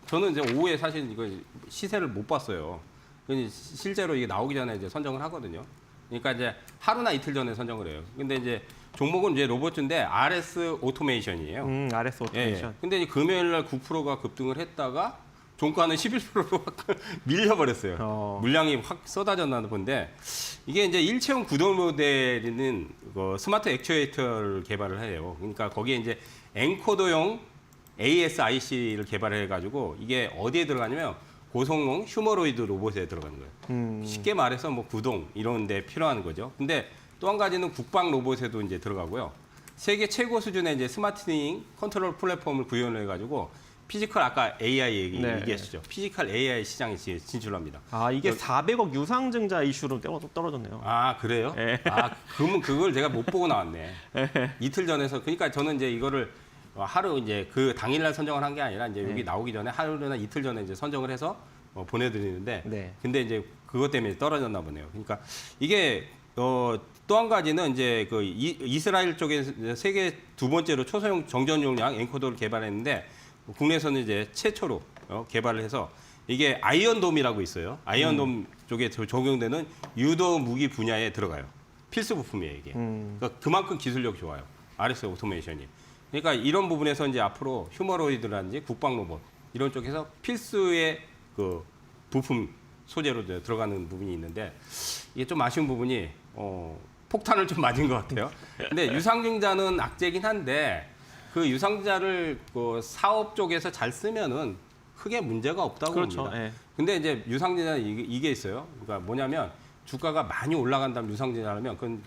저는 이제 오후에 사실 이거 시세를 못 봤어요. 근데 실제로 이게 나오기 전에 이제 선정을 하거든요. 그러니까 이제 하루나 이틀 전에 선정을 해요. 근데 이제 종목은 이제 로봇인데 RS 오토메이션이에요. RS 오토메이션. 근데 이제 금요일날 9%가 급등을 했다가 종가는 11%로 밀려버렸어요. 물량이 확 쏟아졌나 본데 이게 이제 일체형 구동 모델은 스마트 액추에이터를 개발을 해요. 그러니까 거기에 이제 엔코더용 ASIC를 개발해가지고 이게 어디에 들어가냐면 고성능 휴머로이드 로봇에 들어가는 거예요. 쉽게 말해서 뭐 구동 이런 데 필요한 거죠. 근데 또 한 가지는 국방 로봇에도 이제 들어가고요. 세계 최고 수준의 이제 스마트닝 컨트롤 플랫폼을 구현을 해가지고 피지컬 아까 AI 얘기하시죠. 피지컬 AI 시장에 진출합니다. 이게 400억 유상증자 이슈로 떨어졌네요. 그래요? 예. 그러면 그걸 제가 못 보고 나왔네. 이틀 전에서 그러니까 저는 이제 이거를 하루 이제 그 당일날 선정을 한 게 아니라 이제 여기 나오기 전에 하루나 이틀 전에 이제 선정을 해서 보내드리는데 네. 근데 이제 그것 때문에 떨어졌나 보네요. 그러니까 이게 또 한 가지는 이제 그 이스라엘 쪽에 세계 두 번째로 초소형 정전 용량 엔코더를 개발했는데 국내에서는 이제 최초로 개발을 해서 이게 아이언돔이라고 있어요. 아이언돔 쪽에 적용되는 유도 무기 분야에 들어가요. 필수 부품이에요, 이게. 그러니까 그만큼 기술력이 좋아요. RS 오토메이션이. 그러니까 이런 부분에서 이제 앞으로 휴머노이드라든지 국방 로봇 이런 쪽에서 필수의 그 부품 소재로 이제 들어가는 부분이 있는데 이게 좀 아쉬운 부분이 폭탄을 좀 맞은 것 같아요. 근데 유상증자는 악재긴 한데 그 유상증자를 그 사업 쪽에서 잘 쓰면은 크게 문제가 없다고 그렇죠. 봅니다. 예. 근데 이제 유상증자는 이게 있어요. 그러니까 뭐냐면 주가가 많이 올라간다면 유상증자하면 그건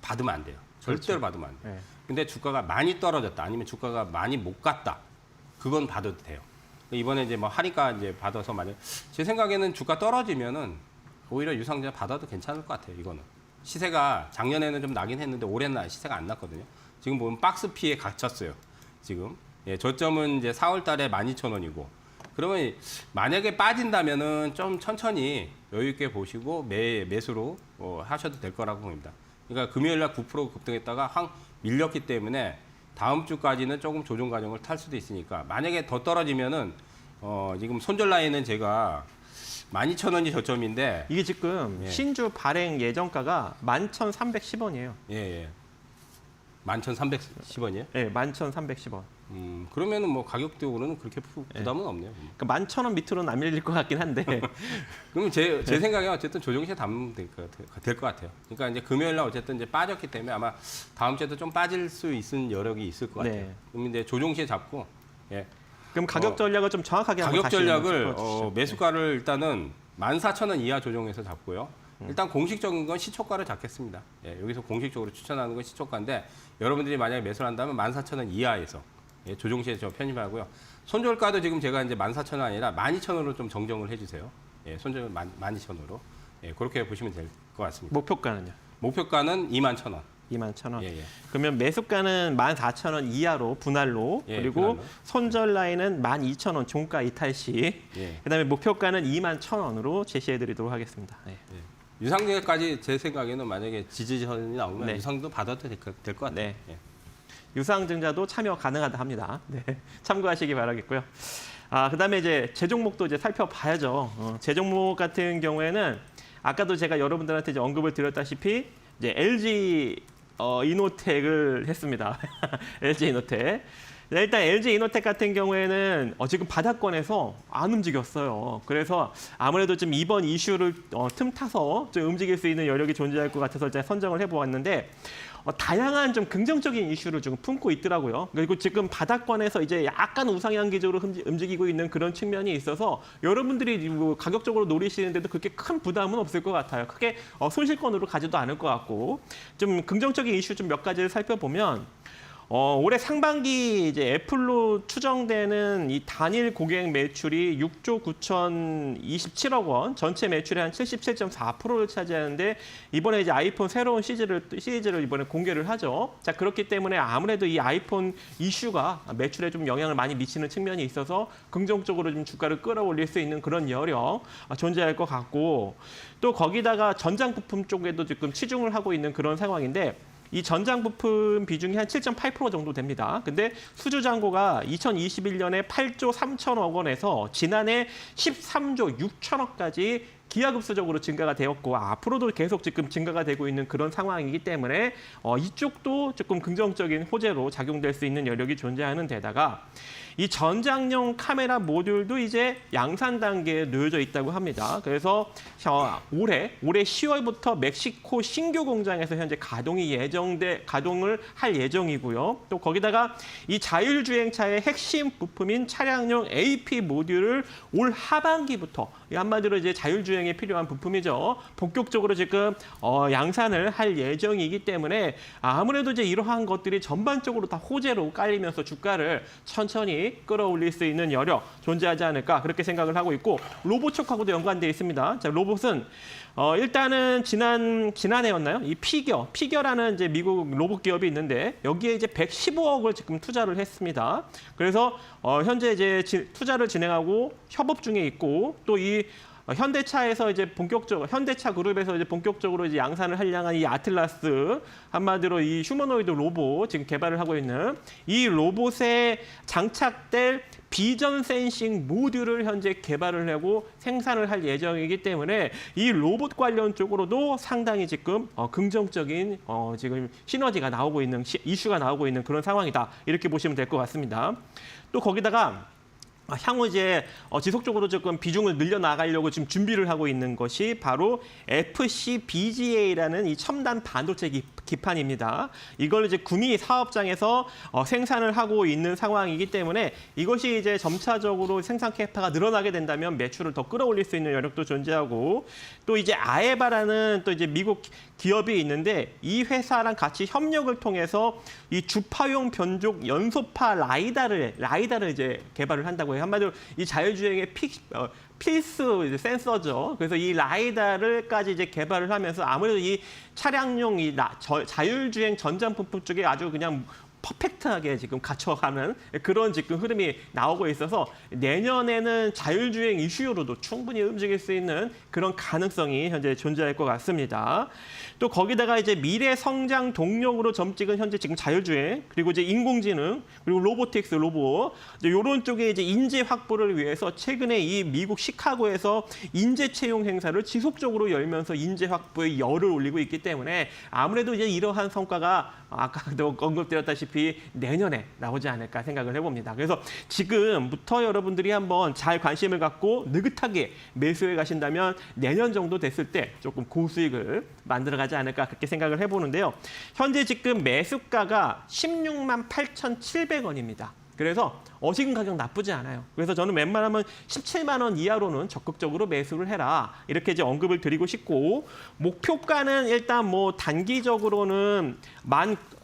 받으면 안 돼요. 절대로 받으면 안 돼요. 예. 근데 주가가 많이 떨어졌다 아니면 주가가 많이 못 갔다 그건 받아도 돼요. 이번에 이제 뭐 하니까 이제 받아서 만약 제 생각에는 주가 떨어지면은 오히려 유상증자 받아도 괜찮을 것 같아요. 이거는 시세가 작년에는 좀 나긴 했는데 올해는 시세가 안 났거든요. 지금 보면 박스 피에 갇혔어요. 지금 저점은 이제 4월달에 12,000원이고 그러면 만약에 빠진다면은 좀 천천히 여유 있게 보시고 매수로 하셔도 될 거라고 봅니다. 그러니까 금요일날 9% 급등했다가 확 밀렸기 때문에 다음 주까지는 조금 조정 과정을 탈 수도 있으니까 만약에 더 떨어지면은 지금 손절 라인은 제가 12,000원이 저점인데 이게 지금 예. 신주 발행 예정가가 11,310원이에요. 예. 11,310원이에요? 예, 11,310원. 그러면은 뭐 가격적으로는 그렇게 부담은 없네요. 그러니까 11,000원 밑으로는 안 밀릴 것 같긴 한데. 그럼 제 생각에 어쨌든 조정시에 담으면 될 것 같아요. 그러니까 이제 금요일 날 어쨌든 이제 빠졌기 때문에 아마 다음 주에도 좀 빠질 수 있는 여력이 있을 것 같아요. 네. 그럼 이제 조정시에 잡고 예. 그럼 가격 전략을 좀 정확하게 한번 가격 다시 전략을 짚어주시죠. 매수가를 일단은 14,000원 이하 조정해서 잡고요. 일단 공식적인 건 시초가를 잡겠습니다. 예, 여기서 공식적으로 추천하는 건 시초가인데 여러분들이 만약에 매수를 한다면 14,000원 이하에서 조정시에 저 편입하고요. 손절가도 지금 제가 이제 14,000원 아니라 12,000원으로 좀 정정을 해주세요. 예, 손절 12,000원으로. 예, 그렇게 보시면 될 것 같습니다. 목표가는요? 목표가는 21,000원. 21,000원. 예. 그러면 매수가는 14,000원 이하로 분할로 예, 그리고 분할로. 손절 라인은 12,000원 종가 이탈시. 예. 그다음에 목표가는 21,000원으로 제시해 드리도록 하겠습니다. 네. 유상증자까지 제 생각에는 만약에 지지선이 나오면 네. 유상도 받아도 될 것 같아요. 네. 예. 유상증자도 참여 가능하다 합니다. 네. 참고하시기 바라겠고요. 그다음에 이제 제 종목도 이제 살펴봐야죠. 제 종목 같은 경우에는 아까도 제가 여러분들한테 이제 언급을 드렸다시피 이제 LG 이노텍을 했습니다. LG 이노텍. 일단 LG 이노텍 같은 경우에는 지금 바닥권에서 안 움직였어요. 그래서 아무래도 좀 이번 이슈를 틈타서 좀 움직일 수 있는 여력이 존재할 것 같아서 제가 선정을 해보았는데 다양한 좀 긍정적인 이슈를 좀 품고 있더라고요. 그리고 지금 바닥권에서 이제 약간 우상향 기조로 움직이고 있는 그런 측면이 있어서 여러분들이 뭐 가격적으로 노리시는데도 그렇게 큰 부담은 없을 것 같아요. 크게 손실권으로 가지도 않을 것 같고 좀 긍정적인 이슈 좀 몇 가지를 살펴보면 올해 상반기 이제 애플로 추정되는 이 단일 고객 매출이 6조 9,027억 원, 전체 매출의 한 77.4%를 차지하는데 이번에 이제 아이폰 새로운 시리즈를 이번에 공개를 하죠. 자, 그렇기 때문에 아무래도 이 아이폰 이슈가 매출에 좀 영향을 많이 미치는 측면이 있어서 긍정적으로 좀 주가를 끌어올릴 수 있는 그런 여력 존재할 것 같고 또 거기다가 전장 부품 쪽에도 지금 치중을 하고 있는 그런 상황인데 이 전장 부품 비중이 한 7.8% 정도 됩니다. 근데 수주 잔고가 2021년에 8조 3천억 원에서 지난해 13조 6천억까지 기하급수적으로 증가가 되었고 앞으로도 계속 지금 증가가 되고 있는 그런 상황이기 때문에 이쪽도 조금 긍정적인 호재로 작용될 수 있는 여력이 존재하는 데다가 이 전장용 카메라 모듈도 이제 양산 단계에 놓여져 있다고 합니다. 그래서 올해 10월부터 멕시코 신규 공장에서 현재 가동을 할 예정이고요. 또 거기다가 이 자율주행차의 핵심 부품인 차량용 AP 모듈을 올 하반기부터 한마디로 이제 자율주행에 필요한 부품이죠. 본격적으로 지금 양산을 할 예정이기 때문에 아무래도 이제 이러한 것들이 전반적으로 다 호재로 깔리면서 주가를 천천히 끌어올릴 수 있는 여력 존재하지 않을까 그렇게 생각을 하고 있고 로봇 쪽하고도 연관되어 있습니다. 자, 로봇은 일단은 지난해였나요? 이 피겨라는 이제 미국 로봇 기업이 있는데 여기에 이제 115억을 지금 투자를 했습니다. 그래서 현재 이제 투자를 진행하고 협업 중에 있고 또 이 현대차에서 이제 현대차 그룹에서 이제 본격적으로 이제 양산을 하려는 이 아틀라스 한마디로 이 휴머노이드 로봇 지금 개발을 하고 있는 이 로봇에 장착될 비전 센싱 모듈을 현재 개발을 하고 생산을 할 예정이기 때문에 이 로봇 관련 쪽으로도 상당히 지금 긍정적인 지금 시너지가 나오고 있는 이슈가 나오고 있는 그런 상황이다. 이렇게 보시면 될 것 같습니다. 또 거기다가 향후 이제 지속적으로 조금 비중을 늘려나가려고 지금 준비를 하고 있는 것이 바로 FCBGA라는 이 첨단 반도체 기판입니다. 이걸 이제 구미 사업장에서 생산을 하고 있는 상황이기 때문에 이것이 이제 점차적으로 생산 캐파가 늘어나게 된다면 매출을 더 끌어올릴 수 있는 여력도 존재하고 또 이제 아에바라는 또 이제 미국 기업이 있는데 이 회사랑 같이 협력을 통해서 이 주파용 변족 연소파 라이다를 이제 개발을 한다고 해요. 한마디로 이 자율주행의 필수 이제 센서죠. 그래서 이 라이다를까지 이제 개발을 하면서 아무래도 이 차량용 이 자율주행 전자부품 쪽에 아주 그냥 퍼펙트하게 지금 갖춰가는 그런 지금 흐름이 나오고 있어서 내년에는 자율주행 이슈로도 충분히 움직일 수 있는 그런 가능성이 현재 존재할 것 같습니다. 또 거기다가 이제 미래 성장 동력으로 점찍은 현재 지금 자율주행 그리고 이제 인공지능 그리고 로보틱스 로봇 이런 쪽에 이제 인재 확보를 위해서 최근에 이 미국 시카고에서 인재 채용 행사를 지속적으로 열면서 인재 확보에 열을 올리고 있기 때문에 아무래도 이제 이러한 성과가 아까도 언급드렸다시피 내년에 나오지 않을까 생각을 해봅니다. 그래서 지금부터 여러분들이 한번 잘 관심을 갖고 느긋하게 매수해 가신다면 내년 정도 됐을 때 조금 고수익을 만들어가지 않을까 그렇게 생각을 해보는데요. 현재 지금 매수가가 16만 8,700원입니다. 그래서 지금 가격 나쁘지 않아요. 그래서 저는 웬만하면 17만 원 이하로는 적극적으로 매수를 해라. 이렇게 이제 언급을 드리고 싶고 목표가는 일단 뭐 단기적으로는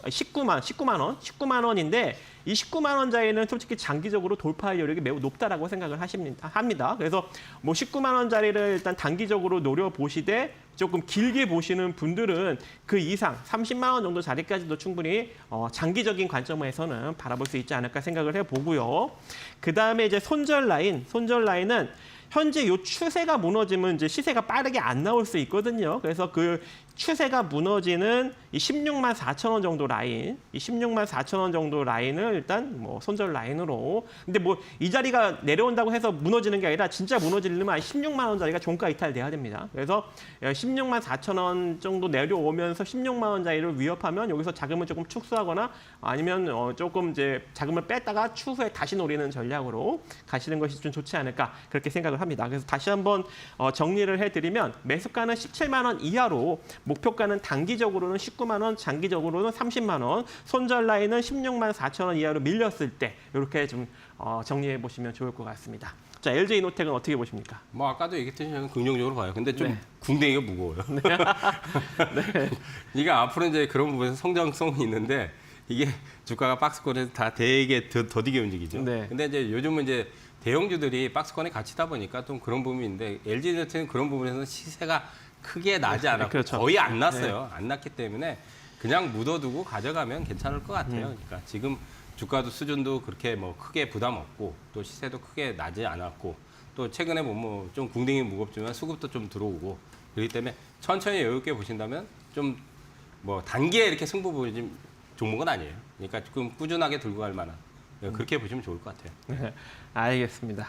19만 원인데 이 19만 원짜리는 솔직히 장기적으로 돌파할 여력이 매우 높다라고 생각을 합니다. 그래서 뭐 19만 원짜리를 일단 단기적으로 노려보시되 조금 길게 보시는 분들은 그 이상 30만 원 정도 자리까지도 충분히 장기적인 관점에서는 바라볼 수 있지 않을까 생각을 해보고요. 그 다음에 이제 손절 라인은 현재 이 추세가 무너지면 이제 시세가 빠르게 안 나올 수 있거든요. 그래서 그 추세가 무너지는 이 16만 4천 원 정도 라인, 이 16만 4천 원 정도 라인을 일단 뭐 손절 라인으로. 근데 뭐 이 자리가 내려온다고 해서 무너지는 게 아니라 진짜 무너지려면 16만 원짜리가 종가 이탈돼야 됩니다. 그래서 16만 4천 원 정도 내려오면서 16만 원짜리를 위협하면 여기서 자금을 조금 축소하거나 아니면 조금 이제 자금을 뺐다가 추후에 다시 노리는 전략으로 가시는 것이 좀 좋지 않을까 그렇게 생각을 합니다. 그래서 다시 한번 정리를 해드리면 매수가는 17만 원 이하로 목표가는 단기적으로는 19만 원, 장기적으로는 30만 원, 손절 라인은 16만 4천 원 이하로 밀렸을 때 이렇게 좀 정리해 보시면 좋을 것 같습니다. 자, LG이노텍은 어떻게 보십니까? 뭐 아까도 얘기했듯이 저는 긍정적으로 봐요. 근데 좀 네. 궁뎅이가 무거워요. 네. 이게 앞으로 이제 그런 부분에서 성장성이 있는데 이게 주가가 박스권에서 다 되게 더디게 움직이죠. 네. 근데 이제 요즘은 이제 대형주들이 박스권에 갇히다 보니까 좀 그런 부분이 있는데 LG전자는 그런 부분에서는 시세가 크게 나지 않았고 그렇죠. 거의 안 났어요. 안 났기 때문에 그냥 묻어두고 가져가면 괜찮을 것 같아요. 그러니까 지금 주가도 수준도 그렇게 뭐 크게 부담 없고 또 시세도 크게 나지 않았고 또 최근에 보면 좀 궁뎅이 무겁지만 수급도 좀 들어오고 그렇기 때문에 천천히 여유 있게 보신다면 좀 뭐 단기에 이렇게 승부 보여진 종목은 아니에요. 그러니까 조금 꾸준하게 들고 갈 만한 그렇게 보시면 좋을 것 같아요. 알겠습니다.